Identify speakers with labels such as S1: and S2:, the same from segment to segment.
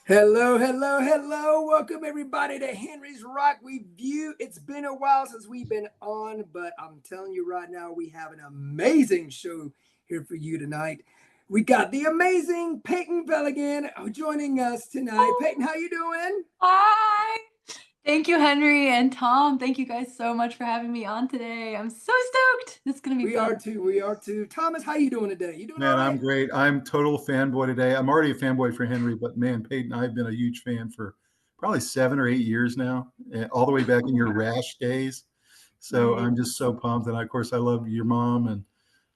S1: Hello, hello, hello. Welcome everybody to Henry's Rock Review. It's been a while since we've been on, but I'm telling you right now, we have an amazing show here for you tonight. We got the amazing Payton Velligan joining us tonight. Payton, how you doing?
S2: Hi. Thank you, Henry and Tom. Thank you guys so much for having me on today. I'm so stoked. This is gonna be
S1: We
S2: fun.
S1: are too. We are too. Thomas, how you doing today? You doing all
S3: Man, I'm
S1: right?
S3: great. I'm total fanboy today. I'm already a fanboy for Henry, but man, Peyton, I've been a huge fan for probably 7 or 8 years now, all the way back in your Rash days. So I'm just so pumped. And of course, I love your mom and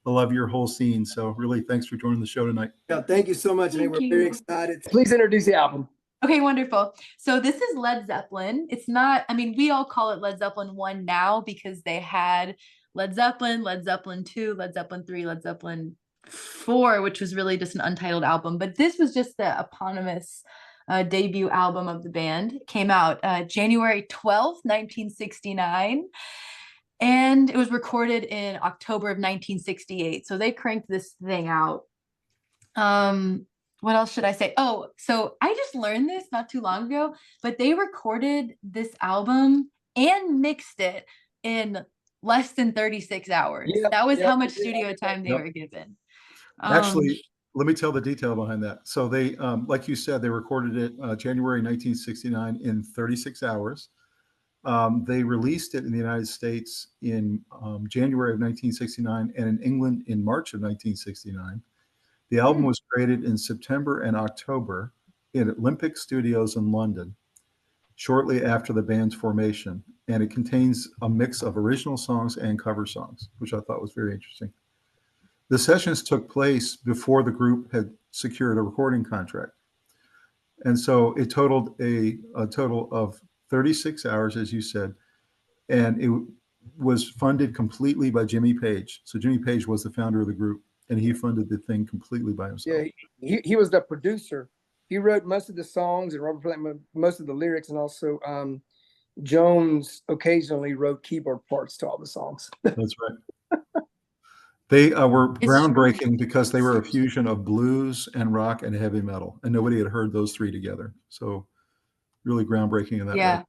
S3: I love your whole scene. So really, thanks for joining the show tonight.
S1: Yeah, thank you so much.
S2: Thank
S1: We're very
S2: you.
S1: excited. Please introduce the album.
S2: Okay, wonderful. So this is Led Zeppelin. It's not, I mean, we all call it Led Zeppelin I now because they had Led Zeppelin, Led Zeppelin II, Led Zeppelin III, Led Zeppelin IV, which was really just an untitled album. But this was just the eponymous debut album of the band. It came out January 12th, 1969. And it was recorded in October of 1968. So they cranked this thing out. What else should I say? Oh, so I just learned this not too long ago, but they recorded this album and mixed it in less than 36 hours. That was how much studio time they were given.
S3: Actually, let me tell the detail behind that. So they, like you said, they recorded it January 1969 in 36 hours. They released it in the United States in January of 1969 and in England in March of 1969. The album was created in September and October in Olympic Studios in London, shortly after the band's formation, and it contains a mix of original songs and cover songs, which I thought was very interesting. The sessions took place before the group had secured a recording contract. And so it totaled a total of 36 hours, as you said, and it was funded completely by Jimmy Page. So Jimmy Page was the founder of the group, and he funded the thing completely by himself.
S1: Yeah, he was the producer. He wrote most of the songs and Robert played most of the lyrics, and also Jones occasionally wrote keyboard parts to all the songs.
S3: That's right. They were groundbreaking because they were a fusion of blues and rock and heavy metal, and nobody had heard those three together. So really groundbreaking in that way.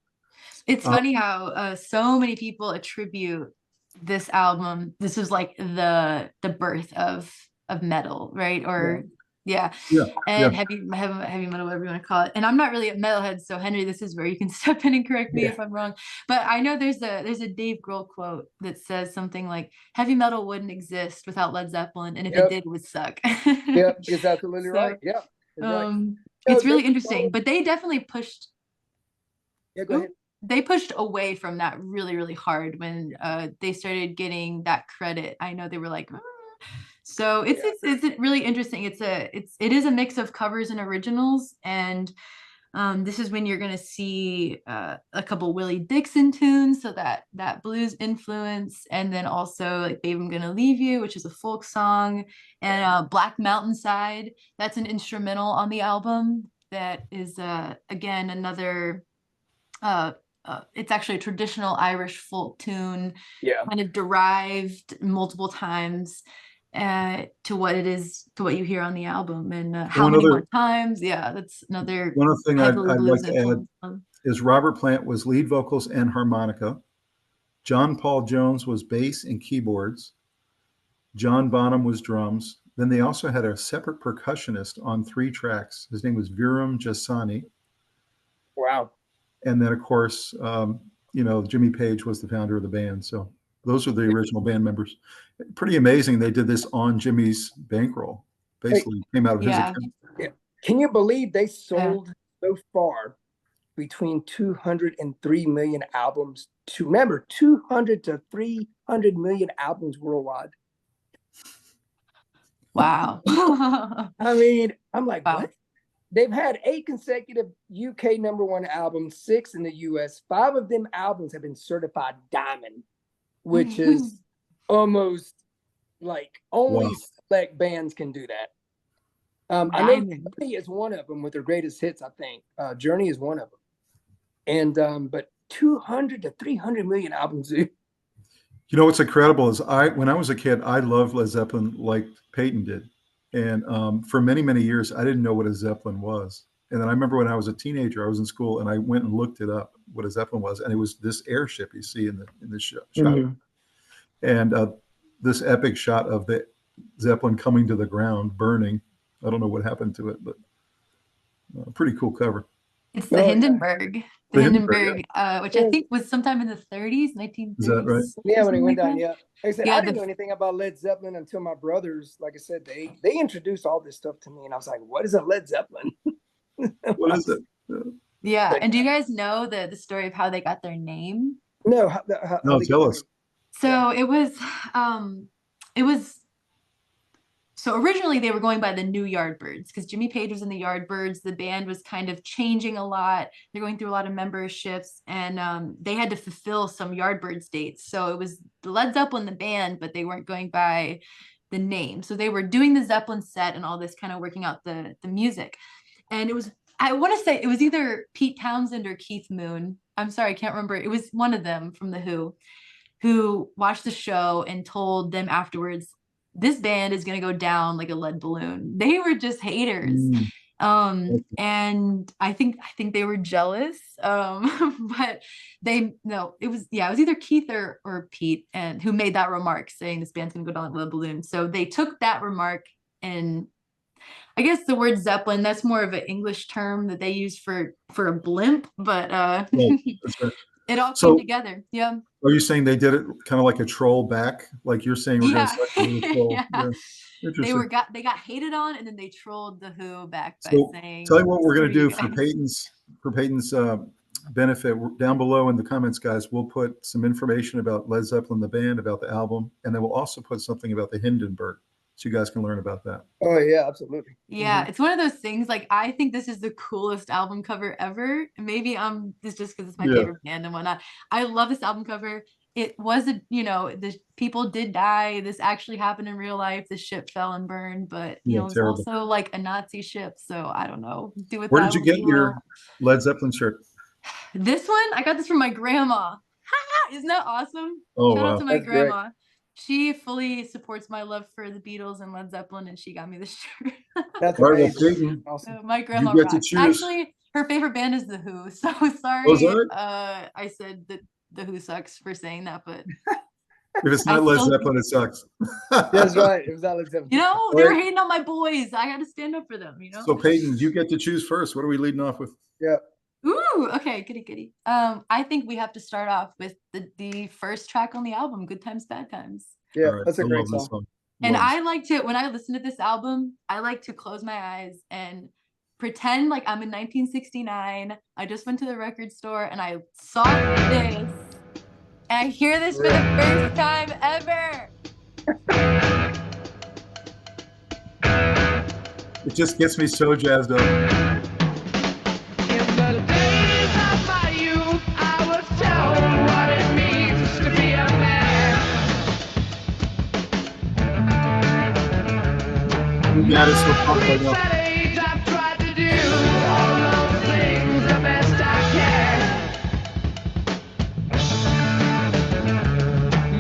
S2: It's funny how so many people attribute this album. This was like the birth of metal, right? Or and heavy metal, whatever you want to call it. And I'm not really a metalhead, so Henry, this is where you can step in and correct me if I'm wrong. But I know there's a Dave Grohl quote that says something like, "Heavy metal wouldn't exist without Led Zeppelin, and if it did, it would suck."
S1: Yeah, it's absolutely right. Yeah,
S2: it's really interesting. But they definitely pushed.
S1: Yeah, go ahead.
S2: They pushed away from that really, really hard when they started getting that credit. I know they were like, so it's really interesting. It is a mix of covers and originals, and this is when you're gonna see a couple Willie Dixon tunes, so that blues influence, and then also like "Babe, I'm Gonna Leave You," which is a folk song, and "Black Mountainside." That's an instrumental on the album. That is again another. It's actually a traditional Irish folk tune, kind of derived multiple times to what you hear on the album, and how many more times. That's another
S3: one other thing I'd like to add is Robert Plant was lead vocals and harmonica. John Paul Jones was bass and keyboards. John Bonham was drums. Then they also had a separate percussionist on 3 tracks. His name was Viram Jasani.
S1: Wow.
S3: And then, of course, Jimmy Page was the founder of the band. So those are the original band members. Pretty amazing. They did this on Jimmy's bankroll. Basically, came out of his account.
S1: Yeah. Can you believe they sold so far between 200 and 3 million albums? Remember, 200 to 300 million albums worldwide.
S2: Wow.
S1: I mean, I'm like, what? They've had 8 consecutive UK #1 albums, 6 in the US. 5 of them albums have been certified diamond, which is almost like only select bands can do that. I know Journey is one of them with their greatest hits, I think. Journey is one of them. And but 200 to 300 million albums.
S3: You know what's incredible is when I was a kid, I loved Led Zeppelin like Peyton did. And for many, many years, I didn't know what a Zeppelin was. And then I remember when I was a teenager, I was in school and I went and looked it up, what a Zeppelin was. And it was this airship you see in this shot. And this epic shot of the Zeppelin coming to the ground, burning. I don't know what happened to it, but pretty cool cover.
S2: It's the Hindenburg. The Hindenburg, which I
S1: Yeah.
S2: think was sometime in the 30s, 1930s.
S3: Is that right?
S1: Yeah, when he went down,
S2: that.
S1: yeah. Like I said,
S2: Yeah,
S1: I didn't know anything about Led Zeppelin until my brothers, like I said, they introduced all this stuff to me, and I was like, what is a Led Zeppelin?
S3: What is it?
S2: Yeah, and do you guys know the story of how they got their name?
S1: No,
S3: No, tell us.
S2: So it was so originally they were going by the New Yardbirds because Jimmy Page was in the Yardbirds. The band was kind of changing a lot. They're going through a lot of memberships, and they had to fulfill some Yardbirds dates. So it was the Led Zeppelin, the band, but they weren't going by the name. So they were doing the Zeppelin set and all this, kind of working out the music. And it was, I want to say it was either Pete Townsend or Keith Moon. I'm sorry, I can't remember. It was one of them from The who watched the show and told them afterwards, this band is going to go down like a lead balloon. They were just haters. And I think they were jealous. But it was either Keith or Pete and who made that remark saying this band's going to go down like a lead balloon. So they took that remark, and I guess the word Zeppelin, that's more of an English term that they use for a blimp, but
S3: That's right.
S2: it all came together. Yeah.
S3: Are you saying they did it kind of like a troll back? Like you're saying we're going to troll?
S2: Yeah. They got hated on, and then they trolled the Who back by saying.
S3: Tell you what we're going to do for Payton's benefit. Down below in the comments, guys, we'll put some information about Led Zeppelin the band, about the album, and then we'll also put something about the Hindenburg, so you guys can learn about that.
S1: Oh yeah, absolutely.
S2: Yeah, it's one of those things. Like, I think this is the coolest album cover ever. Maybe it's just because it's my favorite band and whatnot. I love this album cover. It was the people did die. This actually happened in real life. The ship fell and burned, but it was also like a Nazi ship. So I don't know. Where
S3: did you get your Led Zeppelin shirt?
S2: This one, I got this from my grandma. Isn't that awesome?
S3: Oh,
S2: Shout
S3: wow.
S2: out to my
S1: That's
S2: grandma. Great. She fully supports my love for the Beatles and Led Zeppelin, and she got me this shirt.
S1: That's
S3: right.
S1: Awesome.
S2: So my grandma rocks. Actually, her favorite band is The Who. So sorry. I said that The Who sucks for saying that, but
S3: if it's not Led Zeppelin, it sucks.
S1: That's right. It was not Led Zeppelin.
S2: They were hating on my boys. I got to stand up for them.
S3: So Payton, you get to choose first. What are we leading off with?
S1: Yeah.
S2: Ooh, okay, goody. I think we have to start off with the first track on the album, Good Times, Bad Times.
S1: Yeah, right. That's a great song.
S2: And I like to, when I listen to this album, I like to close my eyes and pretend like I'm in 1969. I just went to the record store and I saw this. And I hear this for the first time ever.
S3: It just gets me so jazzed up. Yeah, this will pop right now.
S4: I've tried to do all those things the best I can.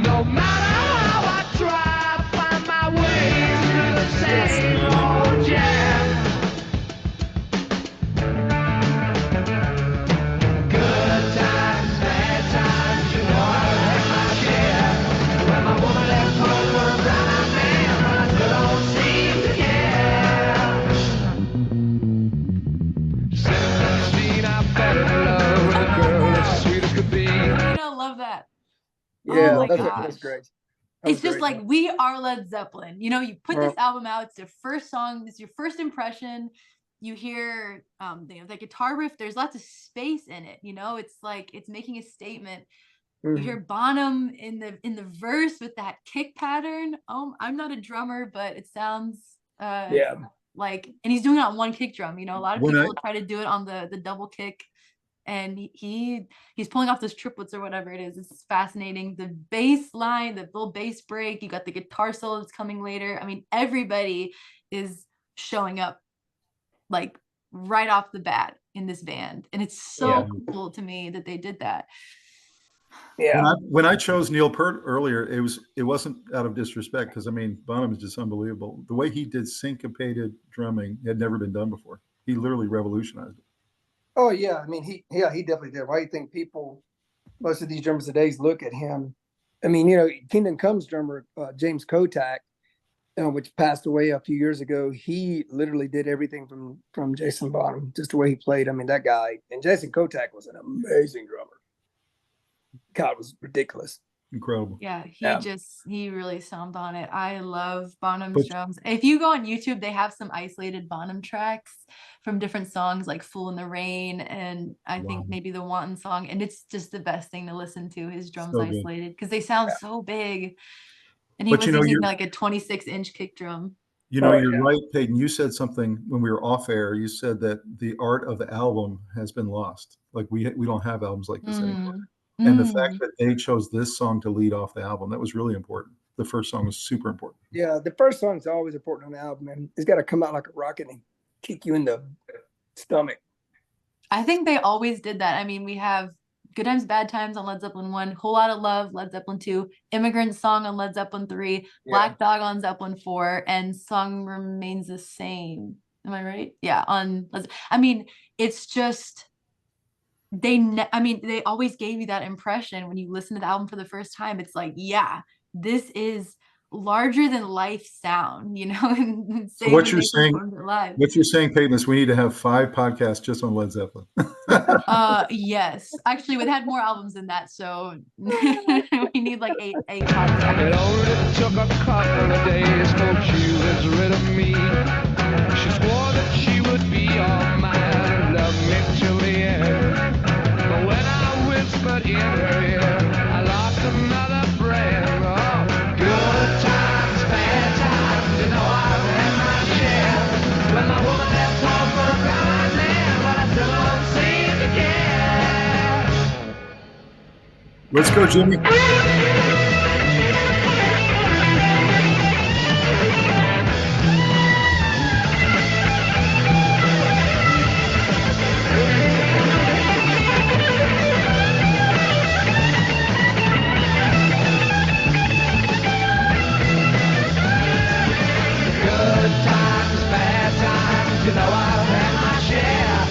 S4: No matter how I try, I find my way through the same old jam. Good times, bad times, you know I like my share. When my woman left home for a brown-eyed man, but I still don't seem to care.
S2: Love that.
S1: Yeah,
S2: oh
S1: that's great.
S2: It's just like, we are Led Zeppelin. You put this album out, it's your first song, it's your first impression. You hear the guitar riff, there's lots of space in it, it's like it's making a statement. You hear Bonham in the verse with that kick pattern. I'm not a drummer, but it sounds like, and he's doing it on one kick drum. A lot of people try to do it on the double kick, and he's pulling off those triplets or whatever it is. It's fascinating. The bass line, the little bass break, you got the guitar solo that's coming later. I mean, everybody is showing up like right off the bat in this band, and it's so cool to me that they did that.
S3: Yeah. When I chose Neil Peart earlier, it wasn't out of disrespect, because I mean, Bonham is just unbelievable. The way he did syncopated drumming had never been done before. He literally revolutionized it.
S1: Oh yeah, I mean he definitely did. Why do you think people, most of these drummers today look at him? I mean, Kingdom Come's drummer James Kotak, which passed away a few years ago. He literally did everything from Jason Bonham, just the way he played. I mean, that guy, and Jason Kotak was an amazing drummer. God, it was ridiculous.
S3: Incredible.
S2: Yeah,
S1: Yeah.
S2: he really stomped on it. I love Bonham's drums. If you go on YouTube, they have some isolated Bonham tracks from different songs like Fool in the Rain, and I think maybe the Wanton song, and it's just the best thing to listen to, his drums
S3: So
S2: isolated, because they sound so big. And he was using like a 26-inch kick drum.
S3: You're right, Payton. You said something when we were off air. You said that the art of the album has been lost. Like we don't have albums like this anymore. And the fact that they chose this song to lead off the album, that was really important. The first song was super important.
S1: Yeah, the first song is always important on the album, and it's got to come out like a rocket and kick you in the stomach.
S2: I think they always did that. I mean, we have Good Times, Bad Times on Led Zeppelin I, Whole Lotta Love, Led Zeppelin II, Immigrant Song on Led Zeppelin III, Black Dog on Zeppelin IV, and Song Remains the Same. Am I right? Yeah, I mean, it's just... they always gave you that impression when you listen to the album for the first time. It's like, yeah, this is larger than life sound, and
S3: so what you're saying, Payton, is we need to have 5 podcasts just on Led Zeppelin.
S2: Yes, actually, we've had more albums than that, so we need like 8 podcasts.
S4: It only took a couple of days for she was rid of me. She swore that she would be all mine and love me till the end. But when I whispered in her ear, I lost another friend. Oh, good times, bad times, I've had my share. When my woman left home for a blind man, but I still don't seem to care.
S3: Let's go, Jimmy.
S4: I've had my share.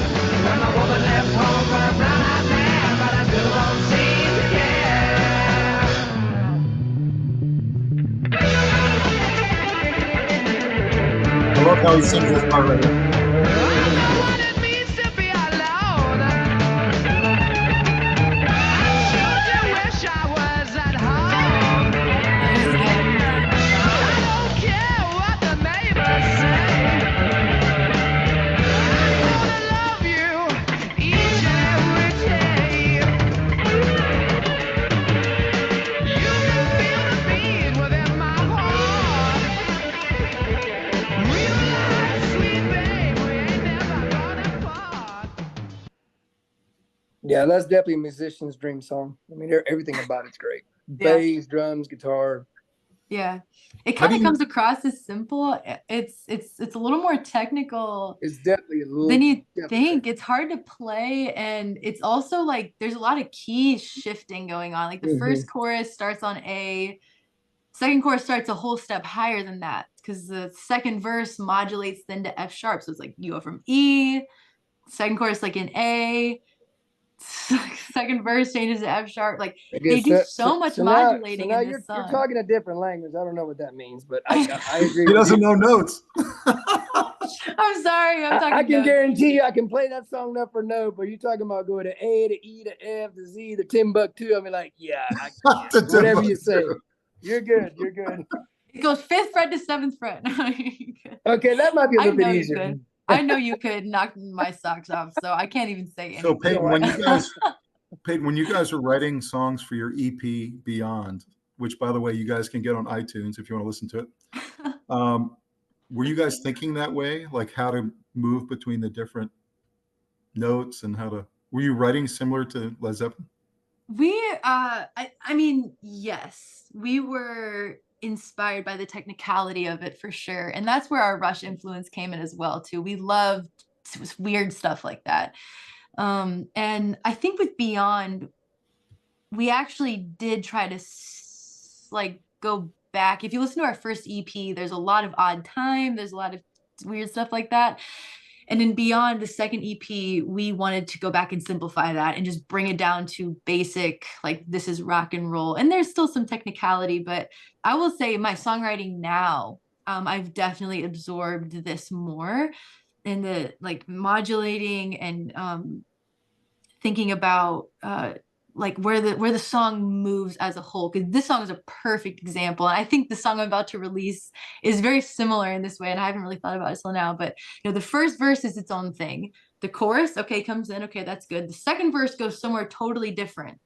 S4: When my woman left home for a blind man, but I still don't seem to care.
S3: I love how he sings this part right here.
S1: Yeah, that's definitely a musician's dream song. I mean, everything about it's great. Bass, drums, guitar.
S2: Yeah, it kind of comes across as simple. It's a little more technical.
S1: It's definitely a little
S2: than you think. It's hard to play, and it's also like there's a lot of key shifting going on. Like the first chorus starts on A, second chorus starts a whole step higher than that because the second verse modulates then to F sharp. So it's like you go from E, second chorus like in A. Second verse changes to F sharp. Like they do so much modulating.
S1: Now
S2: in this song.
S1: You're talking a different language. I don't know what that means, but I agree.
S3: He doesn't know notes.
S2: I'm sorry.
S1: I can guarantee you I can play that song up for note, but you're talking about going to A to E to F to Z to Timbuktu. I mean, like, yeah, whatever you say. You're good. You're good.
S2: It goes 5th fret to 7th fret.
S1: Okay, that might be a little bit easier.
S2: I know you could knock my socks off, so I can't even say anything.
S3: So Payton, when you guys were writing songs for your EP Beyond, which by the way, you guys can get on iTunes if you want to listen to it. Were you guys thinking that way? Like how to move between the different notes and were you writing similar to Led Zeppelin?
S2: I mean, yes, we were inspired by the technicality of it for sure, and that's where our Rush influence came in as well too. We loved weird stuff like that, and I think with Beyond we actually did try to like go back. If you listen to our first EP, there's a lot of Odd Time, there's a lot of weird stuff like that, And then beyond the second EP, we wanted to go back and simplify that and just bring it down to basic, like this is rock and roll. And there's still some technicality, but I will say my songwriting now, I've definitely absorbed this more in the like modulating and thinking about like where the song moves as a whole, because this song is a perfect example. And I think the song I'm about to release is very similar in this way, and I haven't really thought about it till now. But the first verse is its own thing. The chorus, okay, comes in, okay, that's good. The second verse goes somewhere totally different.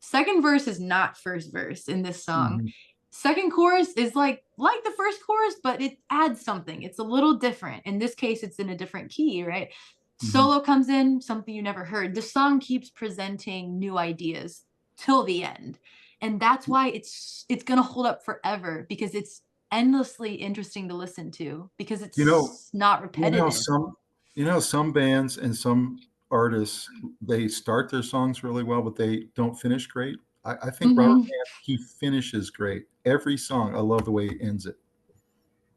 S2: Second verse is not first verse in this song. Second chorus is like the first chorus, but it adds something. It's a little different. In this case, it's in a different key, right? Solo comes in, something you never heard. The song keeps presenting new ideas till the end. And that's why it's gonna hold up forever, because it's endlessly interesting to listen to, because it's not repetitive.
S3: Some bands and some artists, they start their songs really well, but they don't finish great. I think Robert Plant, he finishes great. Every song, I love the way he ends it.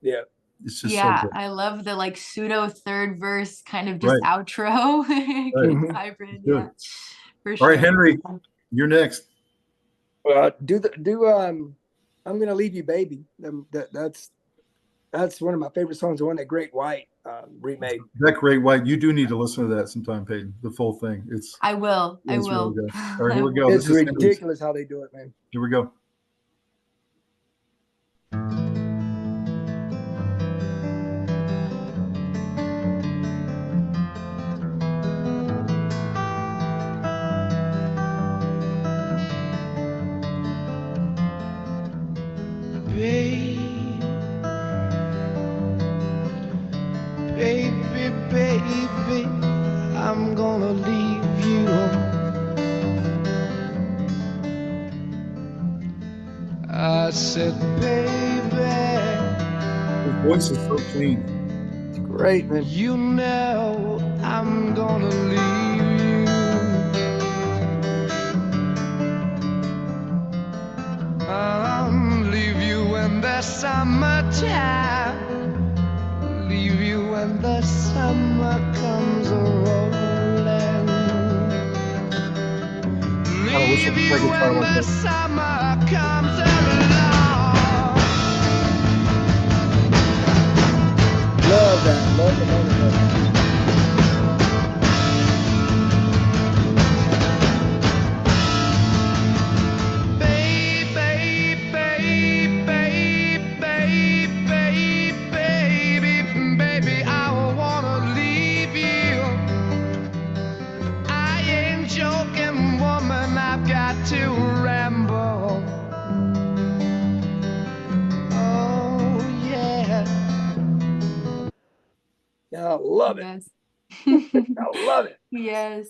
S1: Yeah.
S3: It's just so good.
S2: I love the like pseudo third verse kind of just outro. It's hybrid, yeah, for sure.
S3: All right, Henry, you're next.
S1: I'm Gonna Leave You, Baby. That's one of my favorite songs. The one that Great White remade.
S3: That Great White, you do need to listen to that sometime, Payton. The full thing.
S2: I will.
S3: Really good. All right, here we go.
S1: It's ridiculous how they do it, man.
S3: Here we go.
S4: Baby, I'm gonna leave you. I said, baby.
S3: His voice is so clean.
S1: It's great, man.
S4: You know I'm gonna leave you. I'll leave you in the summertime. Leave you when the summer comes rolling. Leave you when the summer comes along.
S1: Love that. Love it.
S4: To ramble. Oh yeah.
S1: I love it.
S2: Yes.
S1: I love it.
S2: Yes.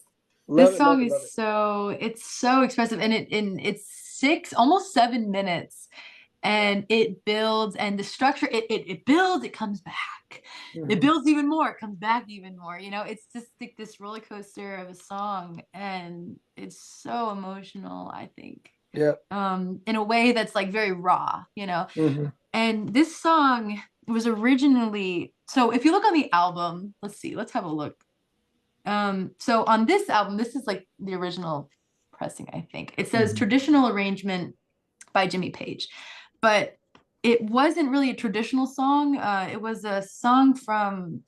S1: Love
S2: this song is so expressive, and it's almost 7 minutes, and it builds, and the structure it builds, it comes back, it builds even more, it comes back even more. It's just like this roller coaster of a song, and it's so emotional, I think.
S1: Yeah.
S2: In a way that's like very raw, And this song was originally, so if you look on the album, let's have a look. So on this album, this is like the original pressing, I think. It says traditional arrangement by Jimmy Page, but it wasn't really a traditional song. It was a song from,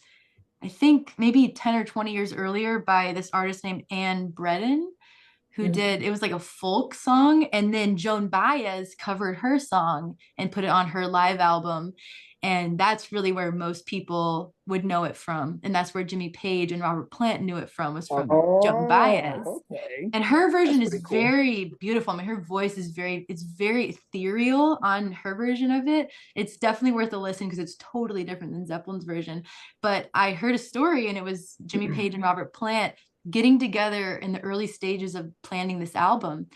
S2: I think, maybe 10 or 20 years earlier by this artist named Anne Bredon, who it was like a folk song. And then Joan Baez covered her song and put it on her live album. And that's really where most people would know it from. And that's where Jimmy Page and Robert Plant knew it from, was from Joan Baez.
S1: Okay.
S2: And her version is
S1: cool.
S2: very beautiful. I mean, her voice is very ethereal on her version of it. It's definitely worth a listen because it's totally different than Zeppelin's version. But I heard a story, and it was Jimmy Page and Robert Plant getting together in the early stages of planning this album.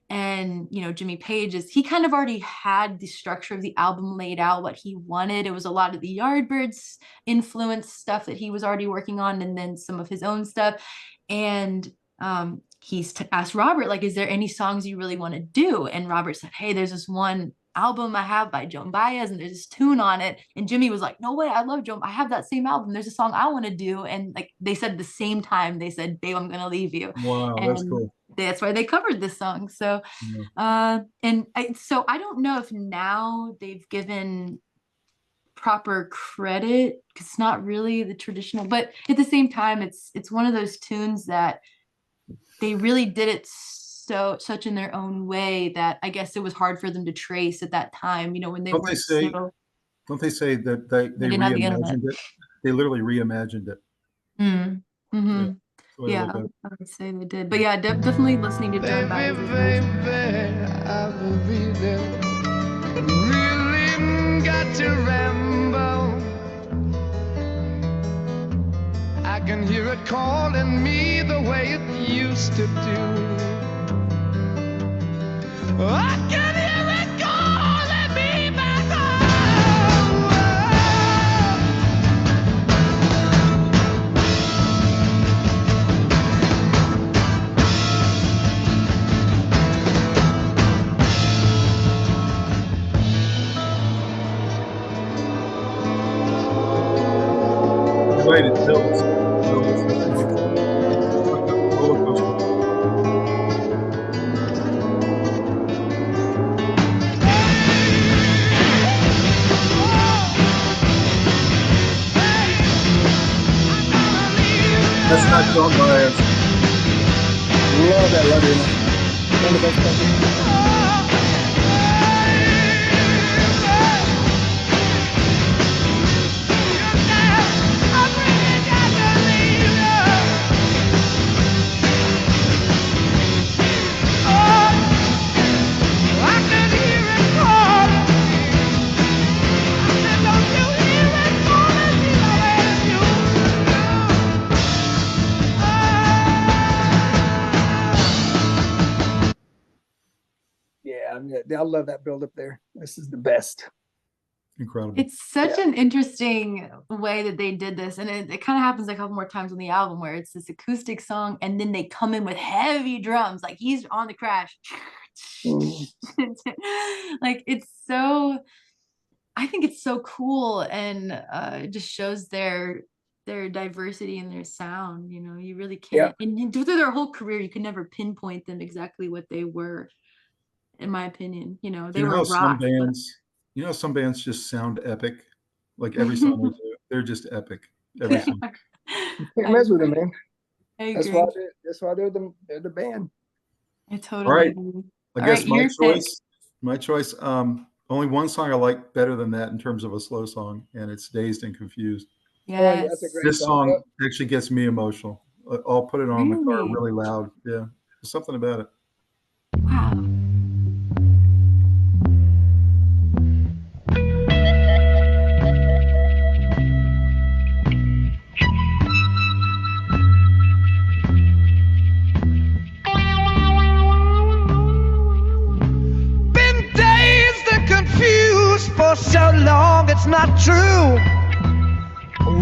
S2: And, Jimmy Page he kind of already had the structure of the album laid out, what he wanted. It was a lot of the Yardbirds influence stuff that he was already working on, and then some of his own stuff. And he's asked Robert, like, is there any songs you really want to do? And Robert said, hey, there's this one album I have by Joan Baez, and there's this tune on it. And Jimmy was like, no way, I love Joan. I have that same album. There's a song I want to do. And like they said at the same time, they said, babe, I'm gonna leave you.
S3: Wow,
S2: and
S3: that's cool.
S2: That's why they covered this song. So so I don't know if now they've given proper credit, because it's not really the traditional, but at the same time, it's one of those tunes that they really did it such in their own way that I guess it was hard for them to trace at that time, you know, when they
S3: Don't
S2: were
S3: they say,
S2: so,
S3: don't they say that they
S2: didn't have the internet.
S3: reimagined it? They literally reimagined it.
S2: Yeah, I would say they did. But yeah, definitely listening to Joan Baez.
S4: I believe them. Really got to ramble. I can hear it calling me the way it used to do. I can hear it calling me back home.
S3: You're right, it builds. Like a roller coaster. That's not Joan Baez.
S1: Love that record. One of the best records. I love that build up there. This is the best.
S3: Incredible.
S2: It's such an interesting way that they did this. And it kind of happens a couple more times on the album where it's this acoustic song and then they come in with heavy drums, like he's on the crash. Like it's so, I think it's so cool, and it just shows their diversity and their sound. You know, you really can't, and through their whole career, you can never pinpoint them exactly what they were. In my opinion, you know, they were rock.
S3: Some bands just sound epic. Like every song they do, they're just epic. Every song.
S1: You can't mess with them, man.
S2: That's
S1: why they're the band.
S2: I totally
S3: All right.
S2: agree.
S3: I guess my choice. Only one song I like better than that in terms of a slow song, and it's "Dazed and Confused."
S2: Yes.
S1: That's a great
S3: This song actually gets me emotional. I'll put it on the car really loud. Yeah, there's something about it.
S2: Wow.
S4: For so long it's not true.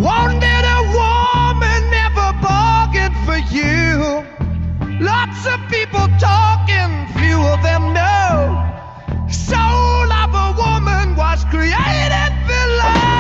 S4: Wanted a woman, never bargained for you. Lots of people talking, few of them know. Soul of a woman was created below.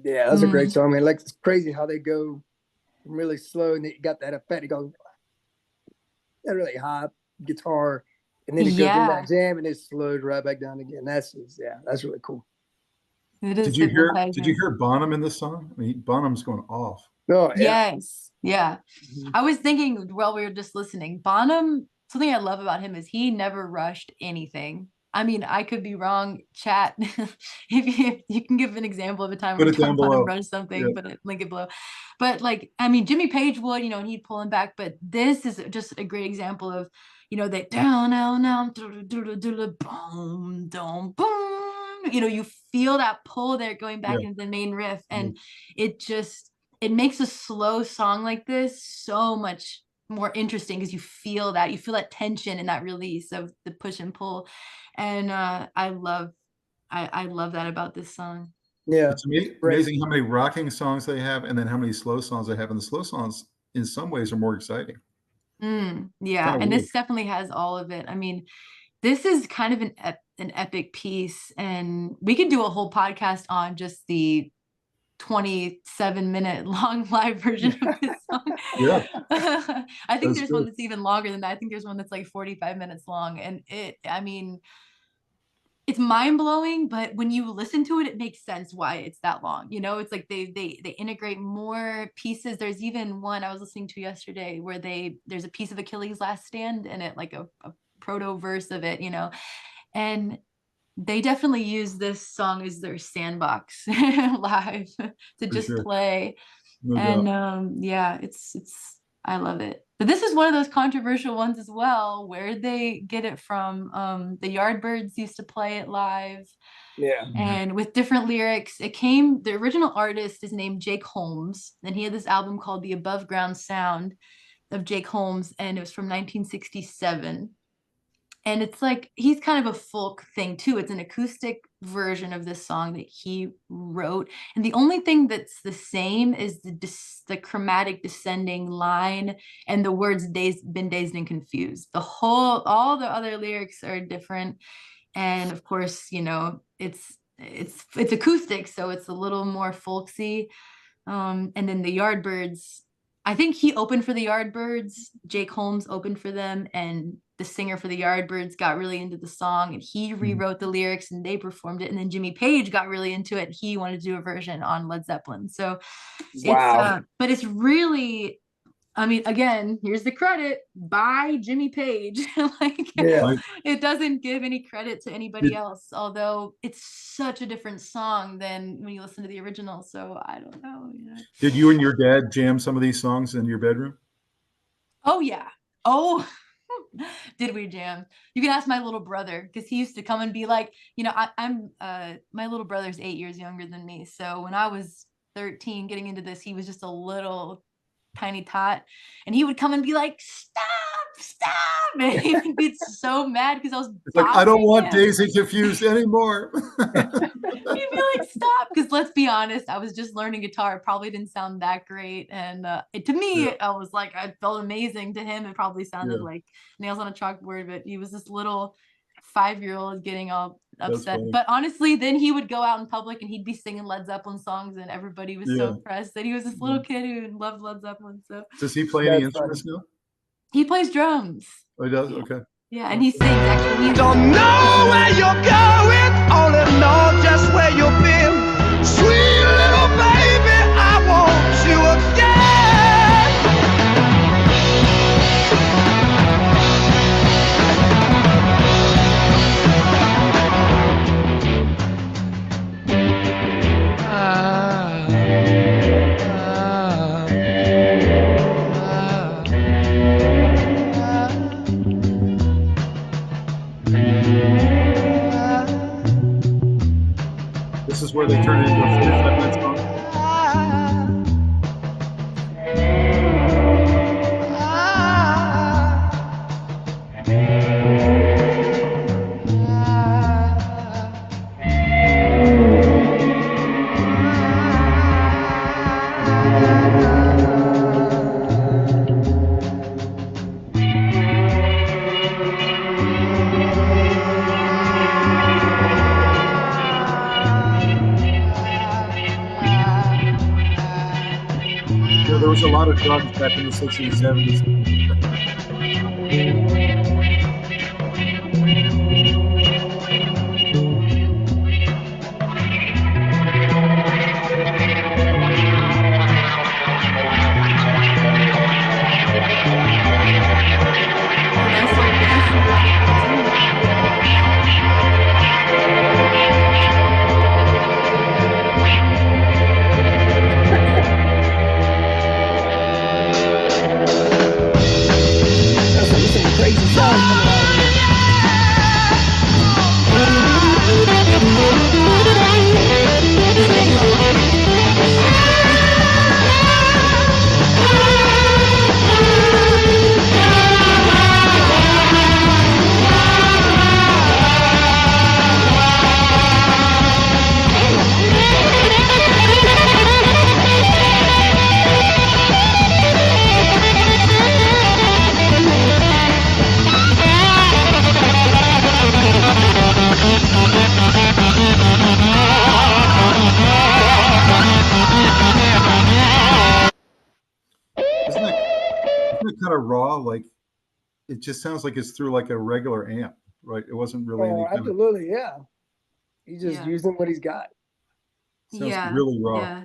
S1: Yeah, that's a great song, man. Like, it's crazy how they go really slow and they got that effect. It goes that really high guitar, and then it goes in that jam and it slows right back down again. That's just, that's really cool.
S2: It is.
S3: Did you hear Bonham in this song? I mean, Bonham's going off.
S1: Oh, yeah.
S2: Yes. Yeah. I was thinking while we were just listening, Bonham, something I love about him is he never rushed anything. I mean, I could be wrong. Chat, if you can give an example of a time where Bonham rushed something, but link it below. But like, I mean, Jimmy Page would, and he'd pull him back. But this is just a great example of, that down, boom, boom, boom. You feel that pull there going back into the main riff, and it makes a slow song like this so much more interesting because you feel that tension and that release of the push and pull. And I love that about this song.
S1: Yeah,
S3: it's amazing how many rocking songs they have, and then how many slow songs they have. And the slow songs, in some ways, are more exciting.
S2: Yeah, and this definitely has all of it. I mean, this is kind of an epic piece, and we could do a whole podcast on just the 27-minute long live version of this song.
S3: Yeah.
S2: I think there's one that's even longer than that. I think there's one that's like 45 minutes long, and it's mind-blowing, but when you listen to it, it makes sense why it's that long. It's like they integrate more pieces. There's even one I was listening to yesterday where there's a piece of Achilles' Last Stand in it, like a proto verse of it, and they definitely use this song as their sandbox live to just play. And it's I love it. But this is one of those controversial ones as well, where they get it from. The Yardbirds used to play it live.
S1: Yeah.
S2: And with different lyrics. The original artist is named Jake Holmes, and he had this album called The Above Ground Sound of Jake Holmes, and it was from 1967. And it's like, he's kind of a folk thing too. It's an acoustic version of this song that he wrote. And the only thing that's the same is the chromatic descending line and the words been dazed and confused. All the other lyrics are different. And of course, it's acoustic, so it's a little more folksy. And then the Yardbirds, I think he opened for the Yardbirds. Jake Holmes opened for them, and the singer for the Yardbirds got really into the song, and he rewrote the lyrics and they performed it. And then Jimmy Page got really into it. He wanted to do a version on Led Zeppelin. So but it's really, I mean, again, here's the credit by Jimmy Page. It doesn't give any credit to anybody else, although it's such a different song than when you listen to the original. So I don't know.
S3: Did you and your dad jam some of these songs in your bedroom?
S2: Oh, yeah. Oh, did we jam? You can ask my little brother, because he used to come and be like, I'm my little brother's 8 years younger than me. So when I was 13 getting into this, he was just a little tiny tot, and he would come and be like, stop, and he would be so mad because I was
S3: like, I don't want Dazed and Confused anymore.
S2: He'd be like, stop, because let's be honest, I was just learning guitar. It probably didn't sound that great, and to me, I was like, I felt amazing. To him, it probably sounded like nails on a chalkboard, but he was this little 5-year-old getting all upset. But honestly, then he would go out in public and he'd be singing Led Zeppelin songs, and everybody was so impressed that he was this little kid who loved Led Zeppelin. So
S3: does he play any instruments now?
S2: He plays drums.
S3: Oh, he does? Okay.
S2: Yeah, and he sings actually.
S4: Don't know where you're going, only know just where you've been. Sweet little baby, I want you again.
S3: This is where they turn it into a 45-minute song. was a lot of drugs back in the 60s and 70s.
S2: Nice little bass.
S1: There's some crazy sounds coming out of here.
S3: Isn't it kind of raw? Like it just sounds like it's through like a regular amp, right? It wasn't really any
S1: Oh,
S3: kind of,
S1: absolutely, yeah. He's just
S2: Yeah.
S1: using what he's got.
S3: sounds
S2: Yeah,
S3: really raw.
S2: yeah,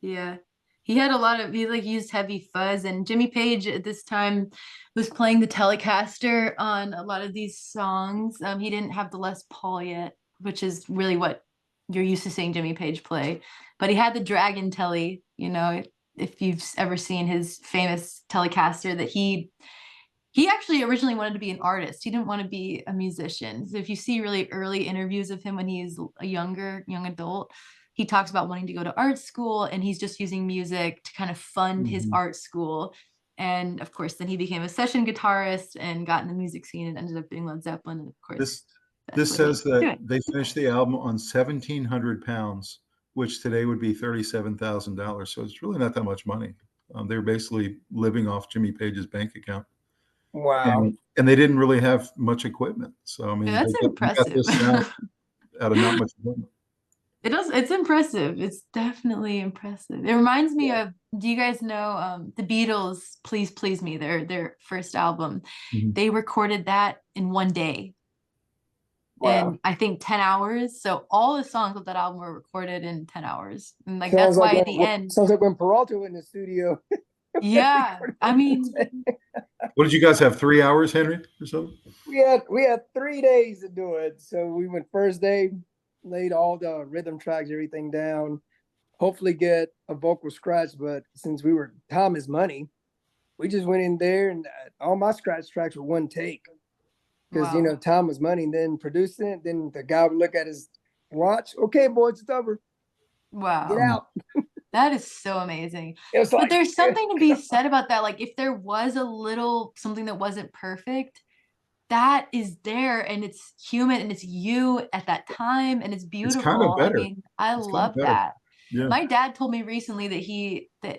S2: yeah. He had a lot of, he like used heavy fuzz, and Jimmy Page at this time was playing the Telecaster on a lot of these songs. He didn't have the Les Paul yet, which is really what you're used to seeing Jimmy Page play. But he had the Dragon Telly, you know, if you've ever seen his famous Telecaster that he actually originally wanted to be an artist. He didn't want to be a musician. So if you see really early interviews of him when he's a young adult, he talks about wanting to go to art school, and he's just using music to kind of fund his art school. And of course, then he became a session guitarist and got in the music scene and ended up doing Led Zeppelin. And of course,
S3: This
S2: what
S3: says
S2: he's
S3: that
S2: doing.
S3: they finished the album on 1,700 pounds, which today would be $37,000. So it's really not that much money. They were basically living off Jimmy Page's bank account.
S1: Wow.
S3: And they didn't really have much equipment. So I mean,
S2: Yeah, that's
S3: they got
S2: impressive.
S3: this sound out of not much equipment.
S2: It's impressive. It's definitely impressive. It reminds me of, do you guys know the Beatles, Please Please Me, their first album?
S3: Mhm.
S2: They recorded that in one day.
S1: Wow.
S2: In I think 10 hours. So all the songs of that album were recorded in 10 hours. And like
S1: Sounds
S2: that's why
S1: like
S2: at the end,
S1: sounds like when Peralta went in the studio.
S2: yeah. I mean,
S3: What did you guys have? 3 hours, Henry, or something?
S1: we had 3 days to do it. So we went first day, laid all the rhythm tracks, everything down, hopefully get a vocal scratch. But since time is money, we just went in there and all my scratch tracks were one take. Because
S2: wow.
S1: time was money, and then producing it, then the guy would look at his watch. Okay, boys, it's over.
S2: Wow.
S1: Get out.
S2: That is so amazing.
S1: It was
S2: But
S1: like,
S2: there's something to be said about that. Like if there was a little something that wasn't perfect, that is there, and it's human, and it's you at that time, and it's
S3: It's kind of
S2: beautiful. I
S3: better.
S2: mean, I
S3: It's kind of
S2: love
S3: better.
S2: that.
S3: Yeah.
S2: My dad told me recently that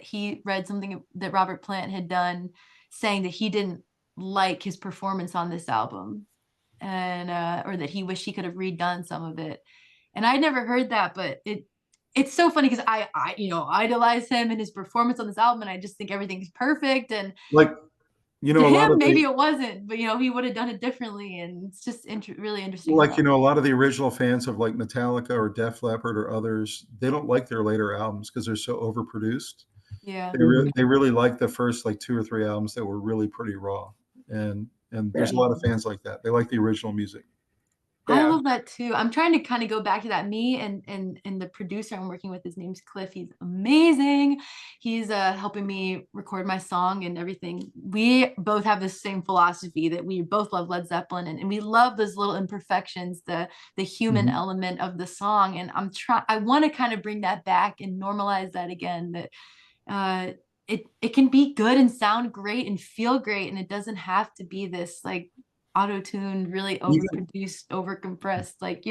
S2: he read something that Robert Plant had done saying that he didn't like his performance on this album, and or that he wished he could have redone some of it. And I'd never heard that, but it's so funny because I idolize him and his performance on this album, and I just think everything's perfect. And
S3: Like,
S2: to
S3: a lot
S2: him,
S3: of
S2: maybe
S3: the,
S2: it wasn't, but he would have done it differently, and it's just really interesting.
S3: like, a lot of the original fans of like Metallica or Def Leppard or others, they don't like their later albums because they're so overproduced.
S2: Yeah.
S3: They really like the first like 2 or 3 albums that were really pretty raw. And there's a lot of fans like that. They like the original music.
S2: I
S1: Yeah.
S2: love that too. I'm trying to kind of go back to that. Me and the producer I'm working with, his name's Cliff. He's amazing. He's helping me record my song and everything. We both have the same philosophy that we both love Led Zeppelin, and we love those little imperfections, the human element of the song. And I want to kind of bring that back and normalize that again, that it can be good and sound great and feel great, and it doesn't have to be this like auto-tuned, really overproduced, overcompressed, like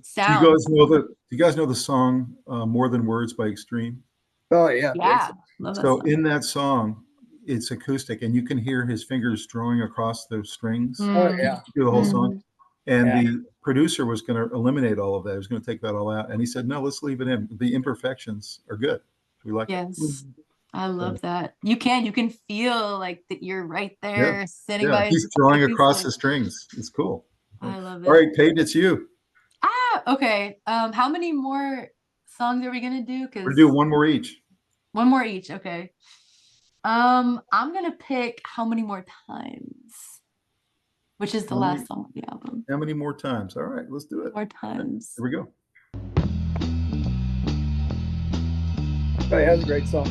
S2: sound.
S3: Do you guys know the song More Than Words by Extreme?
S1: Oh yeah.
S2: Yeah, love that
S3: So
S2: song.
S3: in that song, it's acoustic, and you can hear his fingers drawing across the strings
S1: Oh yeah.
S3: through the whole song. And
S1: Yeah.
S3: the producer was going to eliminate all of that. He was going to take that all out. And he said, no, let's leave it in. The imperfections are good. We like it.
S2: Yes. I love that. You can feel like that you're right
S3: Yeah,
S2: there sitting
S3: yeah.
S2: by
S3: He's
S2: his
S3: throwing
S2: voice.
S3: across
S2: Like,
S3: the strings. It's cool.
S2: I love
S3: All
S2: it.
S3: right, Peyton, it's you.
S2: Okay. How many more songs are we gonna do?
S3: We're
S2: Because
S3: gonna do one more each.
S2: one more each. Okay. I'm gonna pick How Many More Times, which is the last song of the album.
S3: How many more times? All right, let's do it.
S2: More times.
S3: Here we go.
S1: Oh, yeah, that's a great song.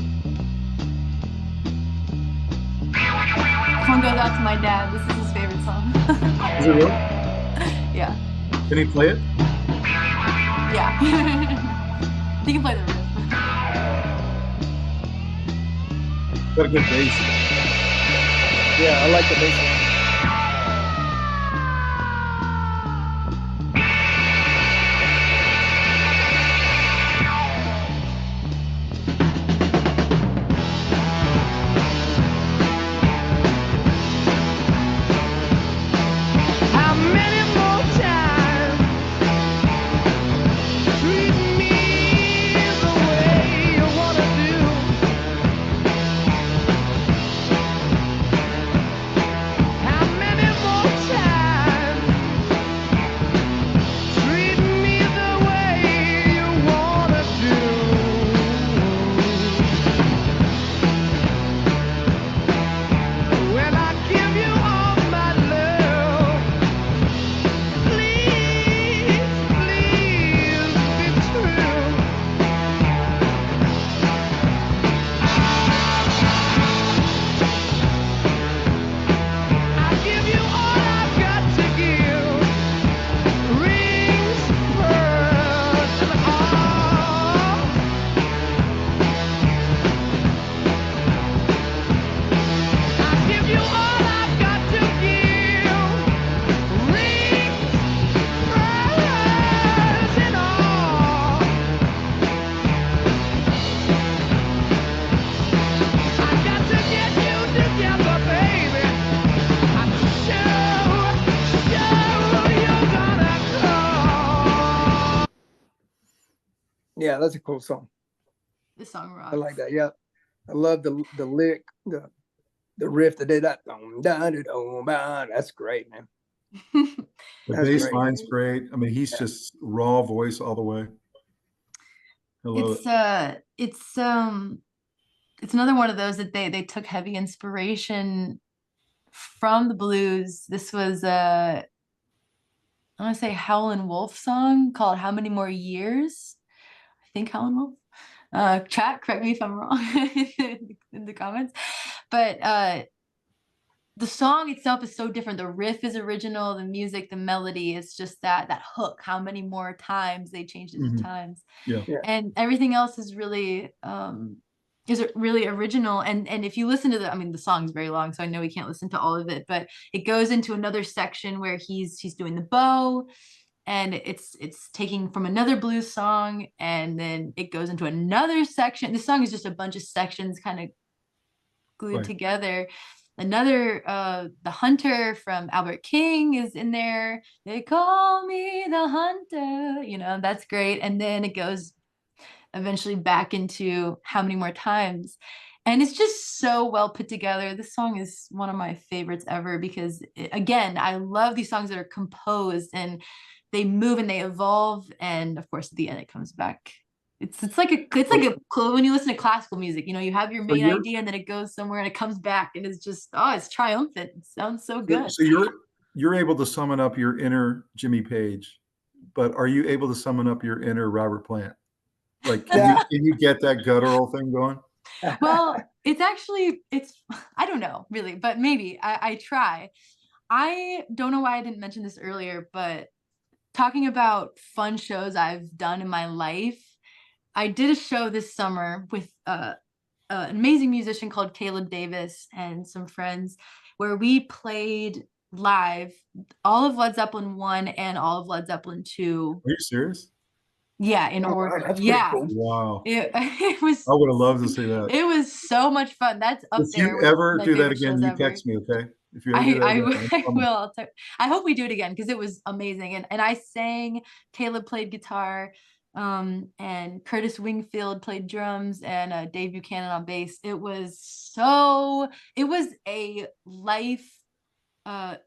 S2: This one goes out to my dad. This is his favorite song.
S3: Is it real?
S2: Yeah.
S3: Can he play it?
S2: Yeah. He can play the riff.
S3: Got a good bass.
S1: Yeah, I like the bass line.
S4: How many more times treat me the way you wanna do? How many more times treat me the way you wanna do? When I give you all my love, please, please be true. I give you all I've got to give. Rings, pearls, and all. I give you all I've got to give. Rings, pearls, and all. I got to get you together, baby. I'm sure you're gonna come.
S1: Yeah, that's a cool song.
S2: This song rocks.
S1: I like that. Yeah, I love the lick, the riff that did that. That's great, man.
S3: The
S1: That's
S3: bass
S1: great.
S3: line's great. I mean, he's just raw voice all the way. I love it.
S2: It's another one of those that they took heavy inspiration from the blues. This was I want to say Howlin' Wolf song called How Many More Years? I think Howlin' Wolf. Chat, correct me if I'm wrong in the comments. But the song itself is so different. The riff is original, the music, the melody is just that hook. How many more times they changed it to times.
S3: Yeah.
S2: And everything else is really original. And if you listen to the song's very long, so I know we can't listen to all of it, but it goes into another section where he's doing the bow, and it's taking from another blues song, and then it goes into another section. The song is just a bunch of sections kind of glued together. Another the Hunter from Albert King is in there. They call me the Hunter, that's great. And then it goes eventually back into How Many More Times, and it's just so well put together. This song is one of my favorites ever because again, I love these songs that are composed and they move and they evolve, and of course at the end it comes back. It's like when you listen to classical music, you have your main idea and then it goes somewhere and it comes back and it's just it's triumphant. It sounds so good.
S3: So you're able to summon up your inner Jimmy Page, but are you able to summon up your inner Robert Plant? Like, can you get that guttural thing going?
S2: Well, it's I don't know really, but maybe I try. I don't know why I didn't mention this earlier, but talking about fun shows I've done in my life, I did a show this summer with an amazing musician called Caleb Davis and some friends, where we played live all of Led Zeppelin I and all of Led Zeppelin II.
S3: Are you serious?
S2: Yeah, in order.
S1: That's
S2: yeah.
S1: cool.
S3: Wow.
S2: It was.
S3: I would have loved to see that.
S2: It was so much fun. That's up there.
S3: If you ever do that again, you text me, okay? If you ever do that
S2: I will. I hope we do it again because it was amazing. And I sang. Caleb played guitar. and Curtis Wingfield played drums, and Dave Buchanan on bass. It was a life, a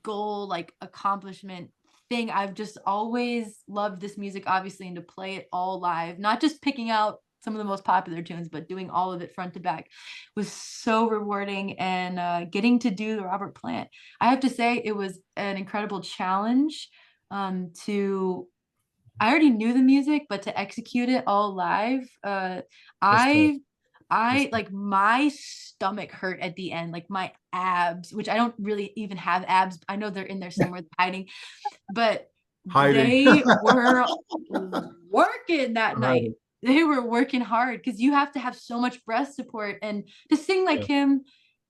S2: goal, like accomplishment thing. I've just always loved this music, obviously, and to play it all live, not just picking out some of the most popular tunes, but doing all of it front to back was so rewarding. And getting to do the Robert Plant, I have to say, it was an incredible challenge. I already knew the music, but to execute it all live, I like, my stomach hurt at the end, like my abs, which I don't really even have abs. I know they're in there somewhere hiding, but they were working that night. They were working hard because you have to have so much breath support, and to sing like him.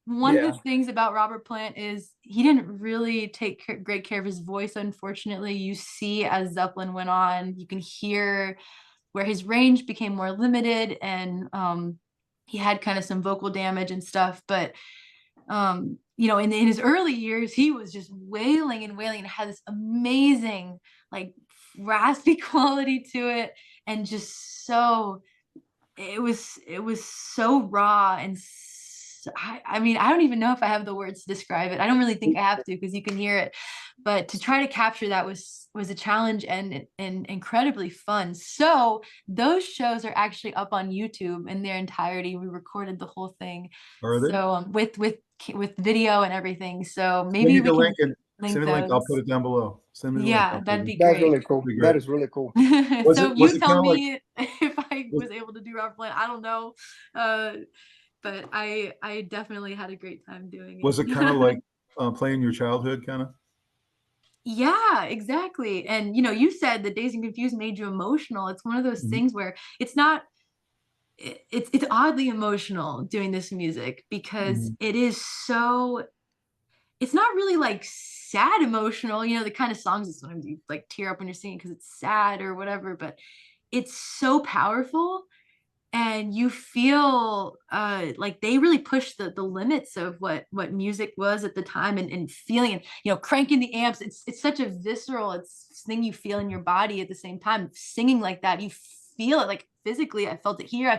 S2: One of the things about Robert Plant is he didn't really take great care of his voice. Unfortunately, you see, as Zeppelin went on, you can hear where his range became more limited, and he had kind of some vocal damage and stuff. But in his early years, he was just wailing and wailing, and had this amazing, like, raspy quality to it, and just it was so raw. And I mean, I don't even know if I have the words to describe it. I don't really think I have to, because you can hear it. But to try to capture that was a challenge, and incredibly fun. So those shows are actually up on YouTube in their entirety. We recorded the whole thing.
S3: Are they?
S2: So with video and everything. So maybe we can link
S3: send me the link. I'll put it down below. Send me the link.
S2: That'd be
S1: That's
S2: great.
S1: really cool. That is really cool.
S2: So you tell me if I was able to do Robert Plant. I don't know. But I definitely had a great time doing it.
S3: Was it kind of like playing your childhood, kind of?
S2: Yeah, exactly. And you said that Dazed and Confused made you emotional. It's one of those things where it's oddly emotional doing this music, because it is so, it's not really like sad emotional, the kind of songs that sometimes you like tear up when you're singing because it's sad or whatever, but it's so powerful. And you feel like they really pushed the limits of what music was at the time, and feeling, and cranking the amps. It's such a visceral thing you feel in your body at the same time. Singing like that, you feel it, like, physically. I felt it here,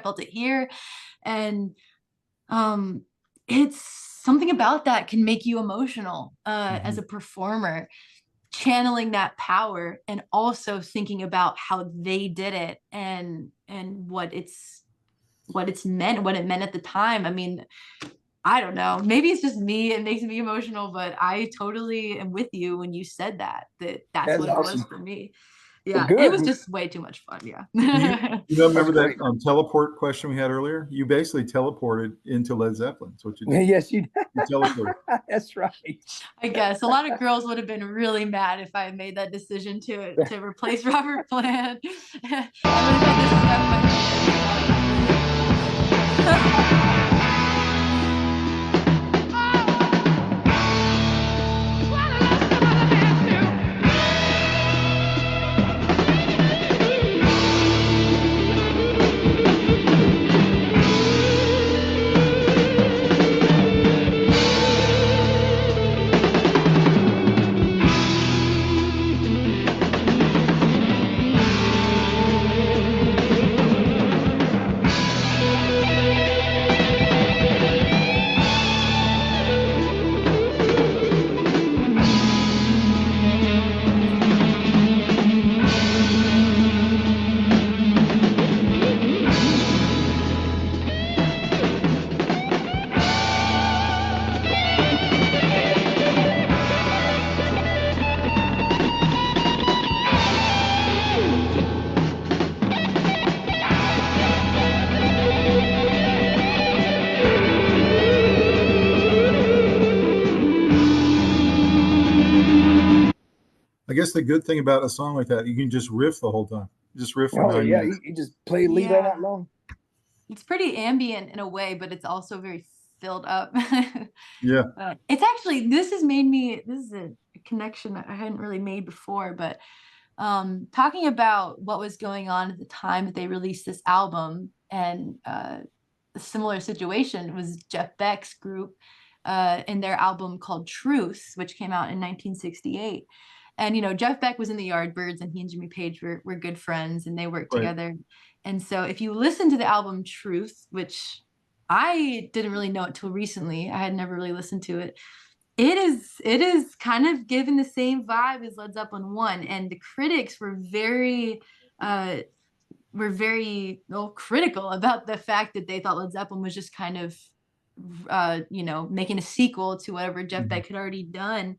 S2: and it's something about that can make you emotional as a performer, channeling that power, and also thinking about how they did it, and what it meant at the time. I mean, I don't know, maybe it's just me, it makes me emotional, but I totally am with you when you said that's what awesome. It was for me. Yeah, well, it was just way too much fun. Yeah.
S3: You remember that teleport question we had earlier? You basically teleported into Led Zeppelin. That's what you did.
S1: Yes, you did.
S3: You teleported.
S1: That's right.
S2: I guess a lot of girls would have been really mad if I had made that decision to replace Robert Plant.
S3: I guess the good thing about a song like that, you can just riff the whole time. Just riff.
S1: Oh yeah, you just play lead all that long.
S2: It's pretty ambient in a way, but it's also very filled up.
S3: Yeah.
S2: It's actually, this is a connection that I hadn't really made before, but talking about what was going on at the time that they released this album, and a similar situation was Jeff Beck's group in their album called Truth, which came out in 1968. And, you know, Jeff Beck was in the Yardbirds, and he and Jimmy Page were good friends, and they worked
S3: Right.
S2: together. And so if you listen to the album Truth, which I didn't really know it till recently, I had never really listened to it. It is kind of given the same vibe as Led Zeppelin 1. And the critics were very critical about the fact that they thought Led Zeppelin was just kind of you know, making a sequel to whatever Jeff Beck had already done.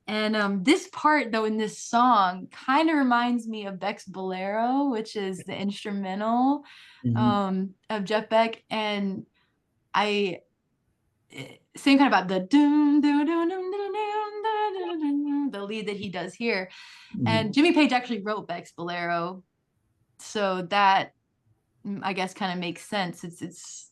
S2: And this part, though, in this song kind of reminds me of Beck's Bolero, which is the instrumental of Jeff Beck. And I same kind of about the doom, doom, doom, doom, doom, doom, doom, the lead that he does here. And Jimmy Page actually wrote Beck's Bolero, so that I guess kind of makes sense.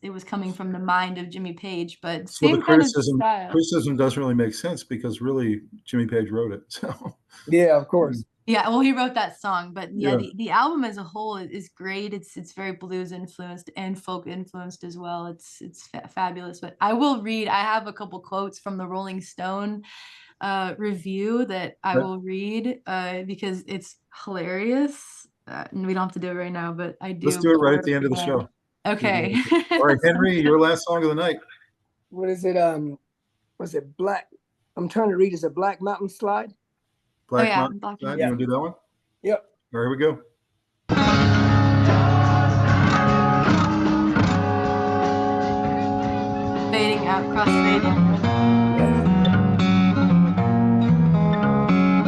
S2: It was coming from the mind of Jimmy Page, but
S3: So
S2: same
S3: the
S2: kind of style.
S3: criticism doesn't really make sense because really Jimmy Page wrote it. So
S1: Yeah, of course.
S2: Yeah, well, he wrote that song, but yeah,
S3: Yeah.
S2: the album as a whole is great. It's very blues influenced and folk influenced as well. It's fabulous. But I will read. I have a couple quotes from the Rolling Stone review that I will read because it's hilarious. And we don't have to do it right now, but I do.
S3: Let's do it right at the end of the show.
S2: Okay.
S3: All right, Henry, your last song of the night.
S1: What is it? Was it Black? I'm trying to read. Is it Black Mountain Slide?
S3: Black
S2: yeah,
S3: Mountain.
S2: Black
S3: You
S2: Mountain.
S3: want to do that one?
S1: Yep.
S3: All right, here we go.
S2: Fading out, cross-fading.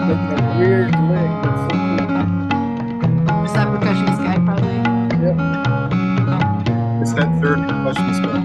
S1: Making a weird lick. It's so cool.
S2: Is that percussionist guy, probably?
S1: Yep.
S3: It's that third percussionist guy.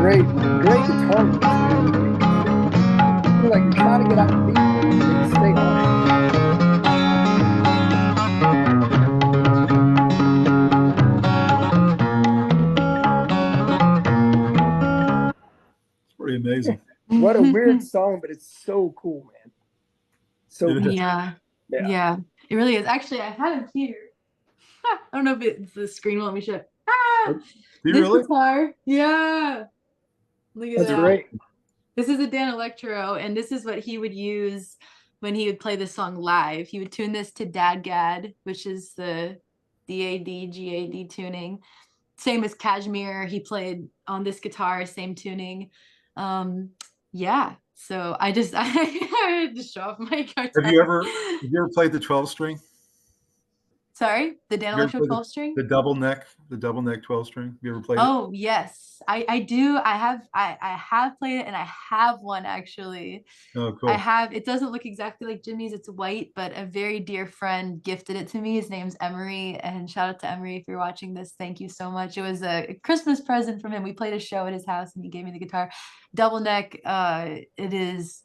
S1: Great guitar riff, man. I feel like you're trying to get out of beat, but you stay on
S3: It's pretty amazing.
S1: it. What a weird song, but it's so cool, man. So
S3: It is.
S1: cool.
S2: Yeah. Yeah, it really is. Actually, I have him here. I don't know if it's the screen will let me show it.
S3: Do you
S2: This
S3: really?
S2: guitar. Yeah. Look at
S1: That's
S2: that.
S1: great.
S2: This is a Dan Electro, and this is what he would use when he would play this song live. He would tune this to Dadgad, which is the DAD-GAD tuning. Same as Kashmir. He played on this guitar, same tuning. Yeah. So I just show off my guitar.
S3: Have you ever played the 12 string?
S2: Sorry, the Dan
S3: You ever
S2: Electro
S3: played
S2: 12 string?
S3: The double neck 12 string. You ever played it?
S2: Oh yes, I do. I have played it, and I have one actually.
S3: Oh, cool.
S2: I have. It doesn't look exactly like Jimmy's. It's white, but a very dear friend gifted it to me. His name's Emery, and shout out to Emery if you're watching this. Thank you so much. It was a Christmas present from him. We played a show at his house, and he gave me the guitar. Double neck. It is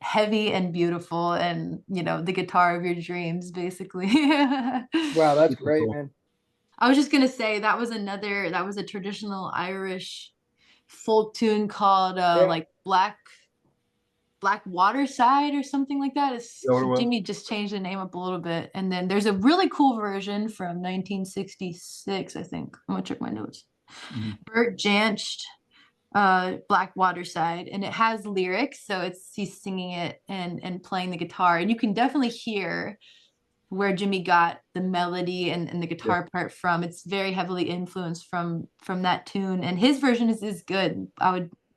S2: heavy and beautiful, and you know, the guitar of your dreams, basically.
S1: Wow, that's
S3: Super
S1: great,
S3: cool.
S1: man.
S2: I was just gonna say that was a traditional Irish folk tune called like Black Black Waterside or something like that. Jimmy just changed the name up a little bit. And then there's a really cool version from 1966, I think. I'm gonna check my notes. Bert Jansch, Black Waterside, and it has lyrics, so he's singing it and playing the guitar, and you can definitely hear where Jimmy got the melody and the guitar part from. It's very heavily influenced from that tune, and his version is good.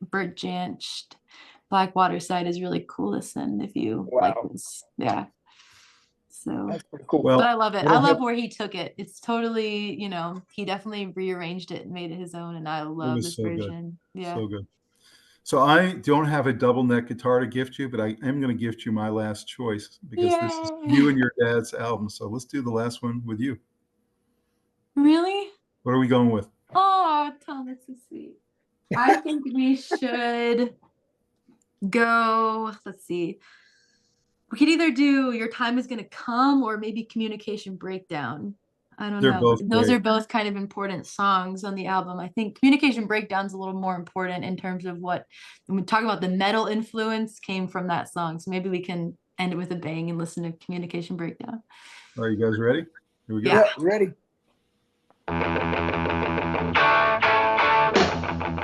S2: Bert Jansch, Black Waterside is really cool. Listen, if you like this. Yeah. So
S1: that's pretty cool.
S2: But I love it. I love where he took it. It's totally, he definitely rearranged it and made it his own. And I love this version. Good. Yeah.
S3: So good. So I don't have a double neck guitar to gift you, but I am going to gift you my last choice because this is you and your dad's album. So let's do the last one with you.
S2: Really?
S3: What are we going with?
S2: Oh, Tom, that's so sweet. I think we should go, let's see. We could either do Your Time Is Gonna Come or maybe Communication Breakdown. I don't know. Those are both kind of important songs on the album. I think Communication Breakdown's a little more important in terms of when we talk about the metal influence came from that song. So maybe we can end it with a bang and listen to Communication Breakdown.
S3: Are you guys ready? Here we go.
S1: Yeah, ready.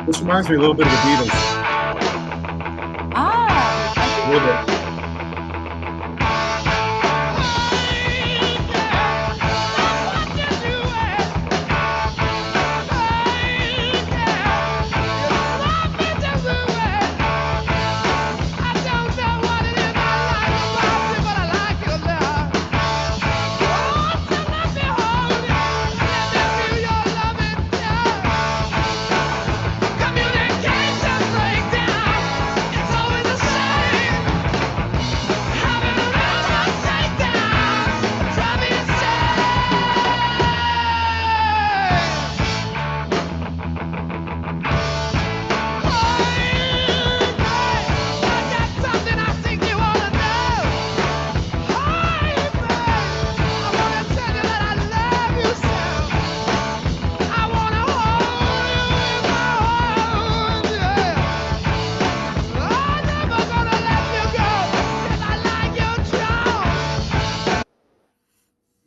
S3: This reminds me a little bit of the Beatles. A little bit.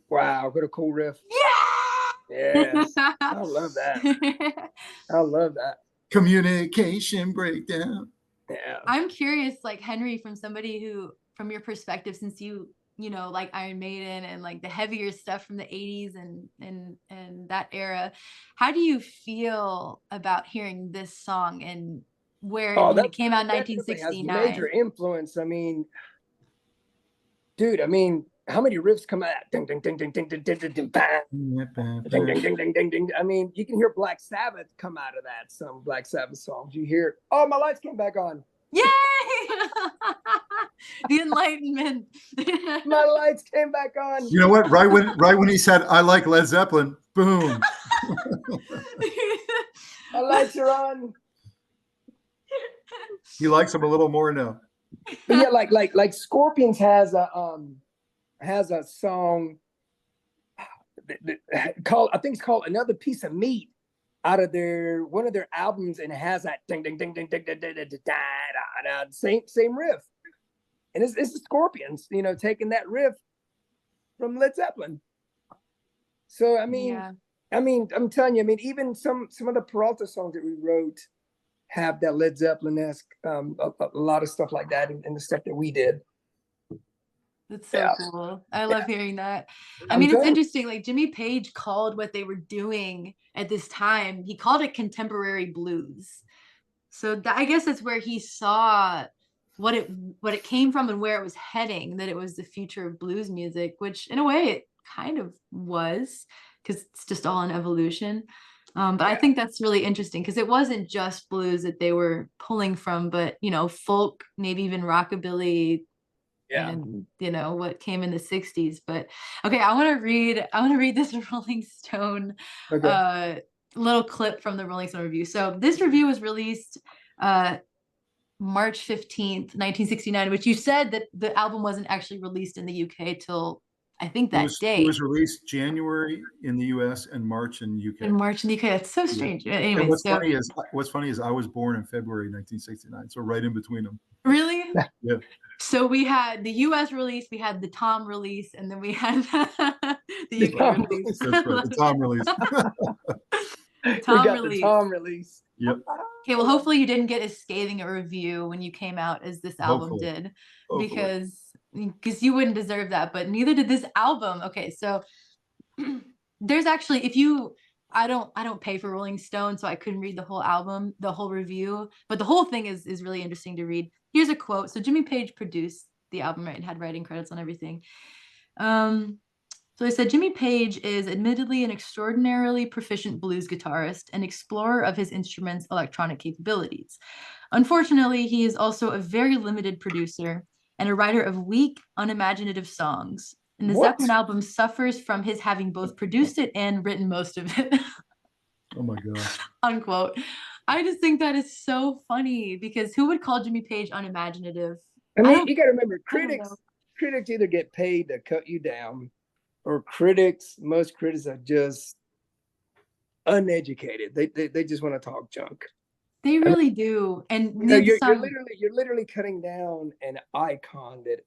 S1: Wow, what a cool riff.
S2: Yeah.
S1: Yes. I love that. I love that.
S3: Communication Breakdown.
S1: Yeah.
S2: I'm curious, like Henry, from your perspective, since you like Iron Maiden and like the heavier stuff from the 80s and that era, how do you feel about hearing this song and when it came out in 1969?
S1: Major influence. I mean, dude, how many riffs come out? Ding, ding, ding, ding, ding, ding, ding, ding, ding, bang. Ding, ding, ding, ding, ding, ding. I mean, you can hear Black Sabbath come out of that. Some Black Sabbath songs. You hear, oh, my lights came back on.
S2: Yay! The enlightenment.
S1: My lights came back on.
S3: You know what? Right when he said, I like Led Zeppelin, boom.
S1: My lights are on.
S3: He likes them a little more now.
S1: But yeah, like Scorpions has a song called, I think it's called Another Piece of Meat, out of one of their albums, and it has that ding ding ding ding ding ding ding ding ding, same riff, and it's the Scorpions, taking that riff from Led Zeppelin. So I'm telling you, even some of the Peralta songs that we wrote have that Led Zeppelin-esque, a lot of stuff like that in the stuff that we did.
S2: That's so cool. I love hearing that. It's interesting. Like Jimmy Page called what they were doing at this time, he called it contemporary blues. So I guess that's where he saw what it came from and where it was heading, that it was the future of blues music, which in a way it kind of was, because it's just all an evolution. But I think that's really interesting because it wasn't just blues that they were pulling from, but folk, maybe even rockabilly.
S1: Yeah.
S2: And what came in the 60s. But okay, I want to read this Rolling Stone little clip from the Rolling Stone review. So this review was released March 15th, 1969, which you said that the album wasn't actually released in the UK till I think that day.
S3: It was released January in the US and March in the UK.
S2: In March in the UK. That's so strange.
S3: Yeah.
S2: Anyway,
S3: and what's funny is I was born in February 1969, so right in between them.
S2: Really?
S3: Yeah.
S2: So we had the US release, we had the Tom release, and then we had the UK
S1: Tom
S2: release.
S3: That's right. The Tom release.
S1: We
S2: Tom
S1: got
S2: release.
S1: the Tom release.
S3: Yep.
S2: Okay, well, hopefully you didn't get as scathing a review when you came out as this album
S3: Hopefully.
S2: did,
S3: Hopefully.
S2: because you wouldn't deserve that, but neither did this album. Okay, so there's actually, if you, I don't pay for Rolling Stone, so I couldn't read the whole album, the whole review, but the whole thing is really interesting to read. Here's a quote. So Jimmy Page produced the album, right, and had writing credits on everything. So they said, Jimmy Page is admittedly an extraordinarily proficient blues guitarist and explorer of his instrument's electronic capabilities. Unfortunately, he is also a very limited producer and a writer of weak, unimaginative songs. And the Zeppelin album suffers from his having both produced it and written most of it.
S3: Oh my God.
S2: Unquote. I just think that is so funny, because who would call Jimmy Page unimaginative?
S1: I mean, you got to remember, critics either get paid to cut you down, or most critics are just uneducated. They just want to talk junk.
S2: They really do. And
S1: you're literally cutting down an icon that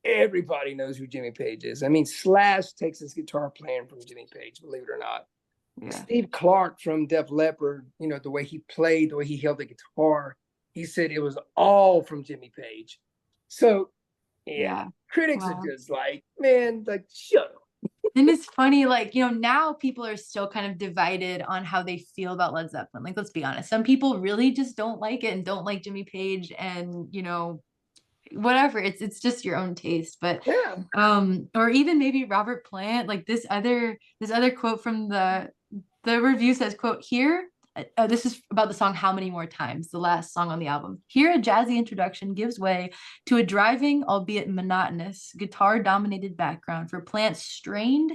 S1: everybody knows who Jimmy Page is. I mean, Slash takes his guitar playing from Jimmy Page, believe it or not. Yeah. Steve Clark from Def Leppard, the way he played, the way he held the guitar, he said it was all from Jimmy Page. So, yeah. Critics are just like, man, like, shut up.
S2: And it's funny, like, now people are still kind of divided on how they feel about Led Zeppelin. Like, let's be honest. Some people really just don't like it and don't like Jimmy Page, and, whatever. It's just your own taste. But, or even maybe Robert Plant, like this other quote from the review says, quote, here, this is about the song How Many More Times, the last song on the album. Here, a jazzy introduction gives way to a driving, albeit monotonous, guitar-dominated background for Plant's strained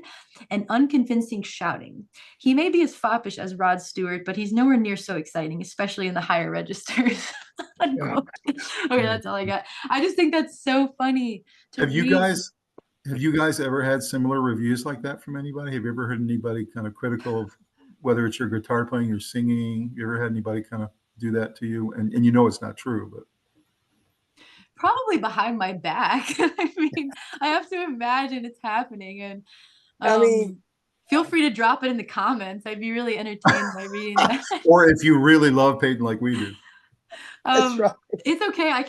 S2: and unconvincing shouting. He may be as foppish as Rod Stewart, but he's nowhere near so exciting, especially in the higher registers. Okay, that's all I got. I just think that's so funny.
S3: Have you guys ever had similar reviews like that from anybody? Have you ever heard anybody kind of critical of whether it's your guitar playing or singing? You ever had anybody kind of do that to you? And it's not true, but.
S2: Probably behind my back. I mean, I have to imagine it's happening. And I mean, feel free to drop it in the comments. I'd be really entertained by reading that.
S3: Or if you really love Payton like we do.
S1: That's right.
S2: It's okay. I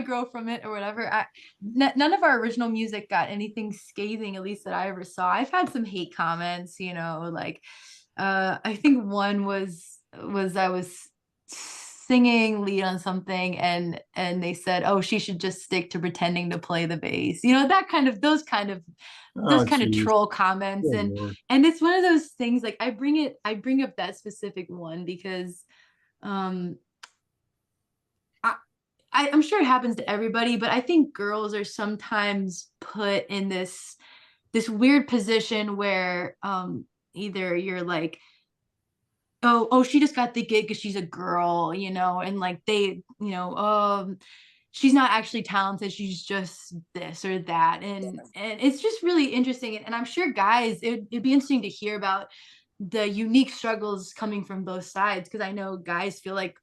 S2: grow from it or whatever. None of our original music got anything scathing, at least that I ever saw. I've had some hate comments, like I think one was I was singing lead on something and they said, oh, she should just stick to pretending to play the bass. Those kind of troll comments. And it's one of those things, like I bring up that specific one because I'm sure it happens to everybody, but I think girls are sometimes put in this weird position where either you're like, oh, she just got the gig because she's a girl, and like they, she's not actually talented, she's just this or that, and it's just really interesting. And I'm sure guys, it'd be interesting to hear about the unique struggles coming from both sides, because I know guys feel like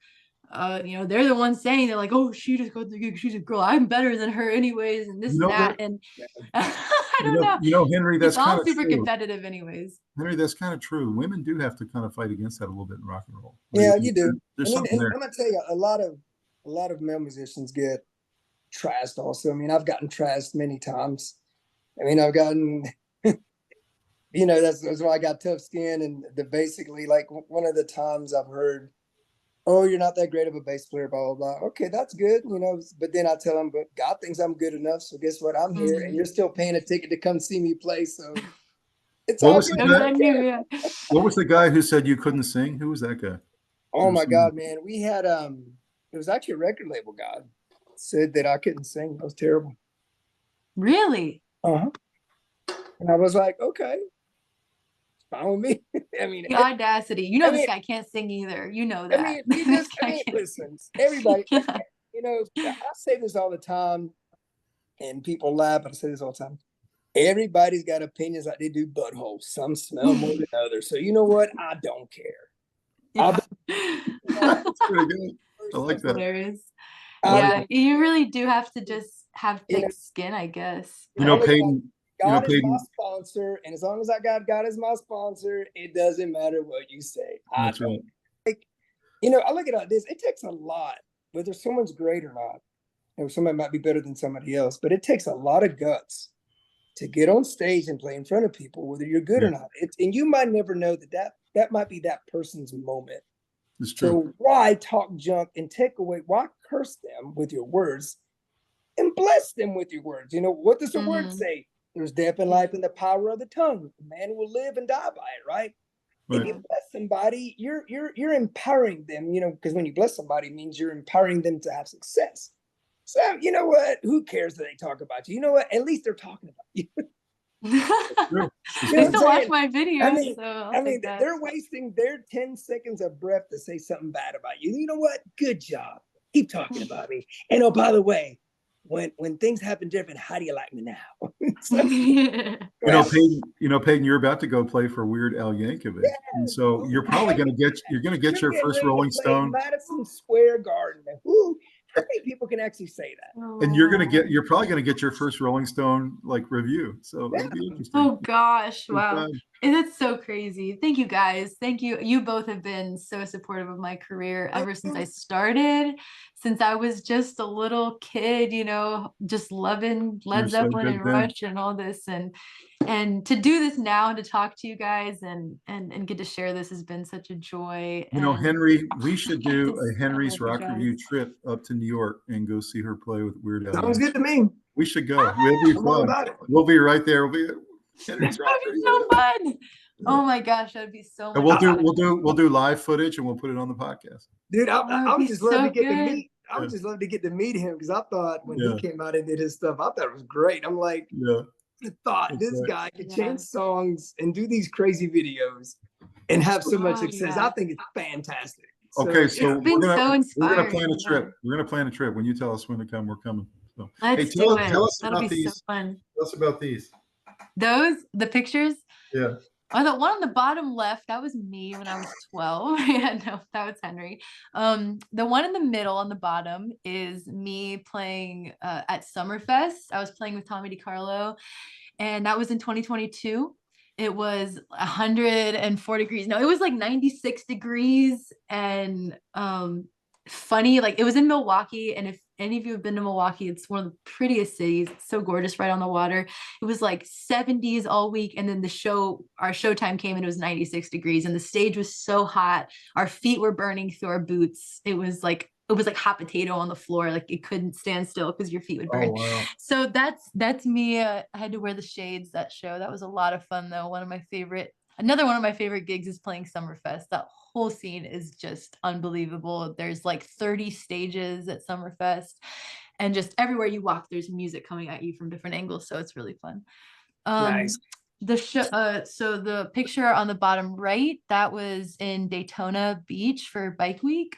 S2: they're the ones saying, they're like, oh, she just got the gig, she's a girl, I'm better than her anyways, and this and that. And I don't know.
S3: Henry, that's
S2: all super competitive anyways.
S3: Henry, that's kind of true. Women do have to kind of fight against that a little bit in rock and roll.
S1: Yeah, you do.
S3: There's something there.
S1: I'm gonna tell you, a lot of male musicians get trashed also. I mean, I've gotten trashed many times. I mean, I've gotten that's why I got tough skin. And basically, like, one of the times I've heard, oh, you're not that great of a bass player, blah, blah, blah. Okay, that's good, but then I tell them, but God thinks I'm good enough, so guess what? I'm here, and you're still paying a ticket to come see me play, so it's all good.
S3: What was the guy who said you couldn't sing? Who was that guy?
S1: Oh, my God, man. We had, it was actually a record label guy said that I couldn't sing. That was terrible.
S2: Really?
S1: Uh-huh. And I was like, okay. Fine with me. I mean,
S2: the audacity. This guy can't sing either. You know that.
S1: I mean, listen, everybody, I say this all the time, and people laugh, but I say this all the time. Everybody's got opinions like they do buttholes. Some smell more than others. So you know what? I don't care.
S2: Yeah.
S3: That's pretty good. I like that.
S2: Hilarious. Yeah, you really do have to just have
S1: You know,
S2: thick skin, I guess.
S3: You know,
S1: Look,
S3: Payton.
S1: God is my
S3: Payton.
S1: sponsor, and as long as I got God as my sponsor, it doesn't matter what you say.
S3: That's right.
S1: I look at all this. It takes a lot, whether someone's great or not. Somebody might be better than somebody else, but it takes a lot of guts to get on stage and play in front of people, whether you're good or not. And you might never know that might be that person's moment.
S3: It's true.
S1: So why talk junk and take away? Why curse them with your words and bless them with your words? What does the word say? There's death and life in the power of the tongue. Man will live and die by it, right? If you bless somebody, you're empowering them, because when you bless somebody, it means you're empowering them to have success. So you know what? Who cares that they talk about you? You know what? At least they're talking about you.
S2: They still watch my videos.
S1: They're wasting their 10 seconds of breath to say something bad about you. You know what? Good job. Keep talking about me. And oh, by the way, when things happen different, how do you like me now?
S3: Payton, you're about to go play for Weird Al Yankovic, and so you're probably going to get your first Rolling Stone.
S1: Madison Square Garden. Ooh, how many people can actually say that?
S3: And you're probably going to get your first Rolling Stone review. So that'll be interesting.
S2: Oh gosh, wow. That's so crazy. Thank you guys. Thank you. You both have been so supportive of my career ever since I started, since I was just a little kid, just loving Led Zeppelin and Rush and all this. And to do this now and to talk to you guys and get to share this has been such a joy.
S3: Henry, we should do a Henry's Rock Review trip up to New York and go see her play with Weird Al.
S1: Sounds good to me.
S3: We should go. We'll be fun. We'll be right there.
S2: That'd be so fun. Oh my gosh, that'd be so much
S3: fun. We'll do live footage and we'll put it on the podcast.
S1: Dude, I would just love to get to meet. I would just love to get to meet him because I thought when he came out and did his stuff, I thought it was great. I'm like, I thought this guy could change songs and do these crazy videos and have so much success. I think it's fantastic.
S3: Okay, so we're gonna plan a trip.
S2: Yeah.
S3: We're gonna plan a trip. When you tell us when to come, we're coming. So,
S2: Let's do it. That'll be so fun.
S3: Tell us about these.
S2: The pictures?
S3: Yeah.
S2: Oh, the one on the bottom left, that was me when I was 12. Yeah, no, that was Henry. The one in the middle on the bottom is me playing at Summerfest. I was playing with Tommy DiCarlo, and that was in 2022. It was 104 degrees. No, it was like 96 degrees and funny. It was in Milwaukee, and if any of you have been to Milwaukee, it's one of the prettiest cities. It's so gorgeous right on the water. It was like 70s all week, and then our showtime came and it was 96 degrees, and the stage was so hot. Our feet were burning through our boots. It was like hot potato on the floor. It couldn't stand still because your feet would burn.
S3: Oh, wow.
S2: So that's me. I had to wear the shades that show. That was a lot of fun though. Another one of my favorite gigs is playing Summerfest. That whole scene is just unbelievable. There's 30 stages at Summerfest, and just everywhere you walk, there's music coming at you from different angles. So it's really fun.
S1: Nice.
S2: So the picture on the bottom right, that was in Daytona Beach for Bike Week.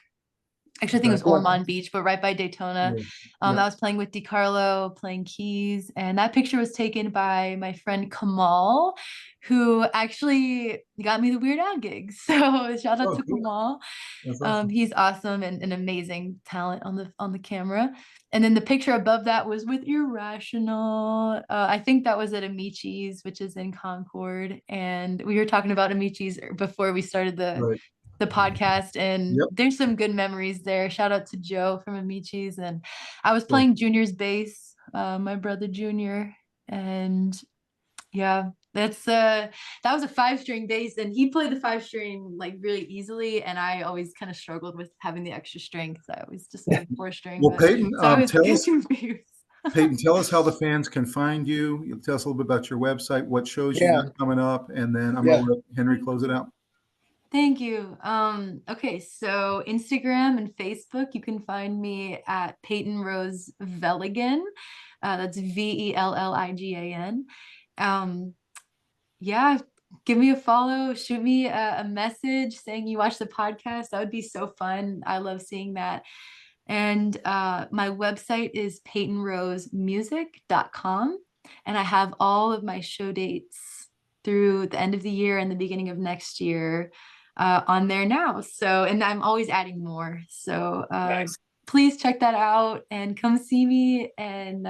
S2: Actually, I think it was Ormond Beach, but right by Daytona. I was playing with DiCarlo, playing keys, and that picture was taken by my friend Kamal, who actually got me the Weird Al gigs. So shout out to Kamal. Awesome. He's awesome and an amazing talent on the camera. And then the picture above that was with Irrational. I think that was at Amici's, which is in Concord. And we were talking about Amici's before we started the podcast, and there's some good memories there. Shout out to Joe from Amici's. And I was playing Junior's bass, my brother Junior, and that was a 5-string bass, and he played the 5-string really easily, and I always kind of struggled with having the extra strength. I was just like 4-string.
S3: Well, Payton, Payton, tell us how the fans can find you. You'll tell us a little bit about your website, what shows you got coming up, and then I'm gonna let Henry close it out.
S2: Thank you. Okay, so Instagram and Facebook, you can find me at Payton Rose Velligan. That's Velligan. Give me a follow, shoot me a message saying you watched the podcast. That would be so fun. I love seeing that. And my website is PaytonRoseMusic.com, and I have all of my show dates through the end of the year and the beginning of next year on there now. So, and I'm always adding more. So
S1: nice.
S2: please check that out and come see me and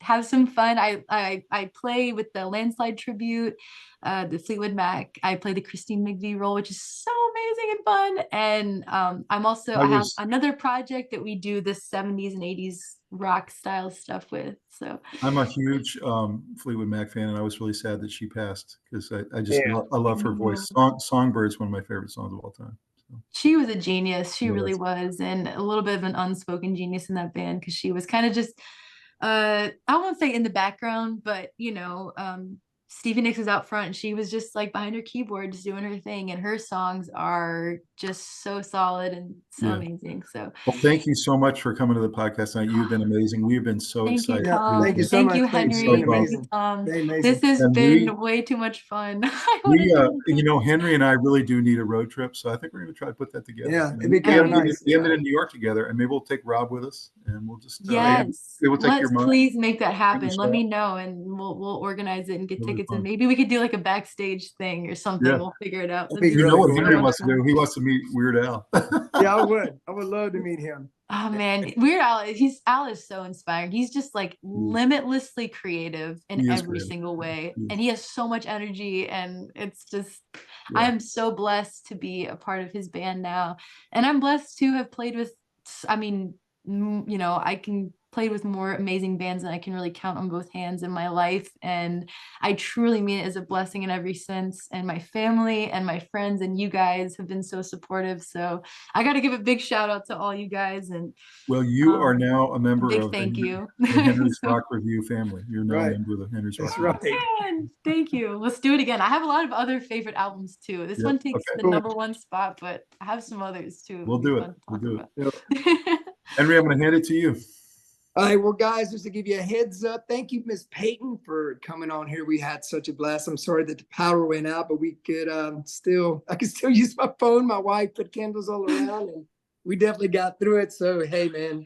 S2: have some fun. I play with the Landslide tribute, the Fleetwood Mac. I play the Christine McVie role, which is so amazing and fun. And I have another project that we do the 70s and 80s rock style stuff with. So
S3: I'm a huge Fleetwood Mac fan, and I was really sad that she passed because I love her voice. Songbird's one of my favorite songs of all time. So.
S2: She was a genius. She really was, and a little bit of an unspoken genius in that band because she was kind of just I won't say in the background, but Stevie Nicks was out front and she was just like behind her keyboard just doing her thing, and her songs are just so solid and so amazing. So
S3: well, thank you so much for coming to the podcast tonight. You've been amazing. We've been so excited.
S1: Thank you so much.
S2: Thank you, Henry. Thank you, Tom. This has been way too much fun.
S3: Henry and I really do need a road trip, so I think we're going to try to put that together.
S1: Yeah, it'd be kind of nice.
S3: We ended in New York together, and maybe we'll take Rob with us, and we'll just
S2: please make that happen. Let me know, and we'll organize it and get tickets, and maybe we could do like a backstage thing or something. Yeah. We'll figure it out.
S3: You know what Henry wants to do? He wants to meet Weird Al.
S1: Yeah, I would love to meet him.
S2: Oh man, Weird Al, Al is so inspiring. He's just like limitlessly creative in every single way. And he has so much energy, and it's just I am so blessed to be a part of his band now. And I'm blessed to have played with I can play with more amazing bands than I can really count on both hands in my life, and I truly mean it as a blessing in every sense. And my family and my friends and you guys have been so supportive, so I got to give a big shout out to all you guys. And
S3: well, you are now a member of
S2: the
S3: Henry's Rock Review family. You're now a member of the Henry's Rock Review.
S2: Thank you. Let's do it again. I have a lot of other favorite albums too. This one takes the number one spot, but I have some others too.
S3: We'll do it. Henry, I'm going to hand it to you.
S1: All right, well, guys, just to give you a heads up, thank you, Miss Payton, for coming on here. We had such a blast. I'm sorry that the power went out, but we could I could still use my phone. My wife put candles all around, and we definitely got through it. So, hey, man,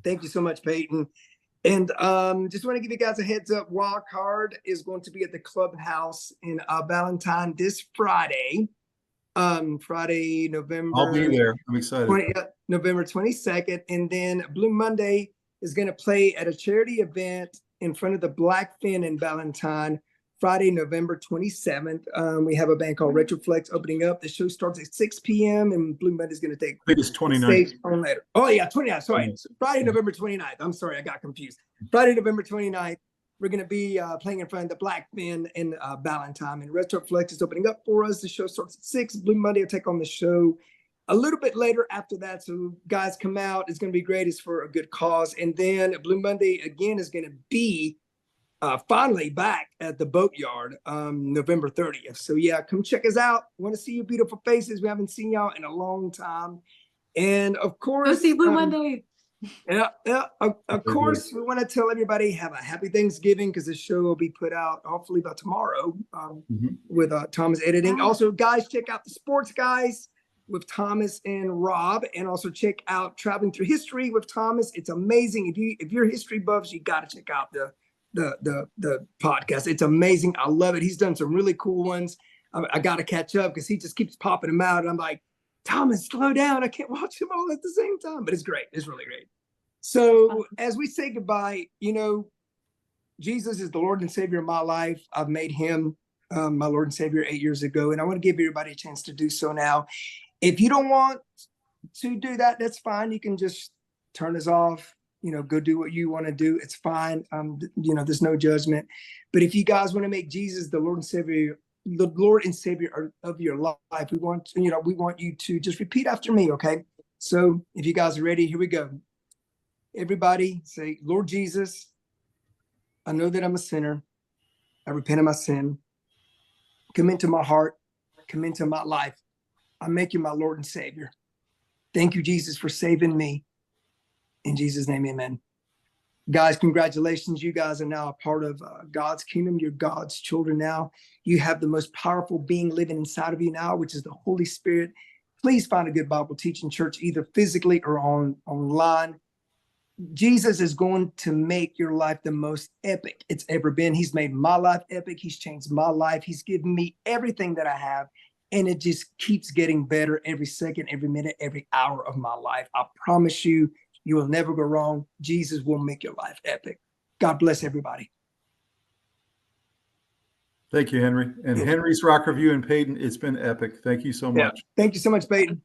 S1: thank you so much, Payton. And just want to give you guys a heads up. Walk Hard is going to be at the Clubhouse in Valentine this Friday. Friday, November.
S3: I'll be there. I'm excited.
S1: November 22nd, and then Blue Monday is going to play at a charity event in front of the Blackfin in Valentine, Friday, November 27th. We have a band called Retroflex opening up. The show starts at 6 p.m. and Blue Monday is going to take.
S3: I think it's 29th.
S1: On later. Oh yeah, 29th. Sorry, Friday, November 29th. I'm sorry, I got confused. Friday, November 29th. We're going to be playing in front of the Blackfin in Valentine, and Retroflex is opening up for us. The show starts at 6. Blue Monday will take on the show a little bit later after that. So guys, come out. It's going to be great. It's for a good cause. And then Blue Monday again is going to be finally back at the Boatyard November 30th. So yeah, come check us out. Want to see your beautiful faces. We haven't seen y'all in a long time. And of course,
S2: go see Blue Monday.
S1: Of course, we want to tell everybody have a happy Thanksgiving, because the show will be put out hopefully by tomorrow with Thomas editing. Also, guys, check out the Sports Guys with Thomas and Rob, and also check out Traveling Through History with Thomas. It's amazing. If you're history buffs, you got to check out the podcast. It's amazing. I love it. He's done some really cool ones. I got to catch up because he just keeps popping them out, and I'm like, Thomas, slow down. I can't watch them all at the same time, but it's great. It's really great. So as we say goodbye, Jesus is the Lord and Savior of my life. I've made him my Lord and Savior 8 years ago, and I want to give everybody a chance to do so now. If you don't want to do that, that's fine. You can just turn us off, go do what you want to do. It's fine. There's no judgment. But if you guys want to make Jesus the Lord and Savior of your life, we want you to just repeat after me, okay? So if you guys are ready, here we go. Everybody say, Lord Jesus, I know that I'm a sinner. I repent of my sin. Come into my heart. Come into my life. I make you my Lord and Savior. Thank you, Jesus, for saving me. In Jesus' name, amen. Guys, congratulations. You guys are now a part of God's kingdom. You're God's children now. You have the most powerful being living inside of you now, which is the Holy Spirit. Please find a good Bible teaching church, either physically or online. Jesus is going to make your life the most epic it's ever been. He's made my life epic. He's changed my life. He's given me everything that I have. And it just keeps getting better every second, every minute, every hour of my life. I promise you, You will never go wrong. Jesus will make your life epic. God bless everybody.
S3: Thank you, Henry. And Henry's Rock Review and Payton, it's been epic. Thank you so much.
S1: Thank you so much, Payton.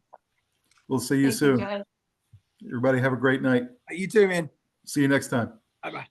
S3: We'll see you soon.
S2: guys.
S3: Everybody have a great night.
S1: You too, man.
S3: See you next time.
S1: Bye-bye.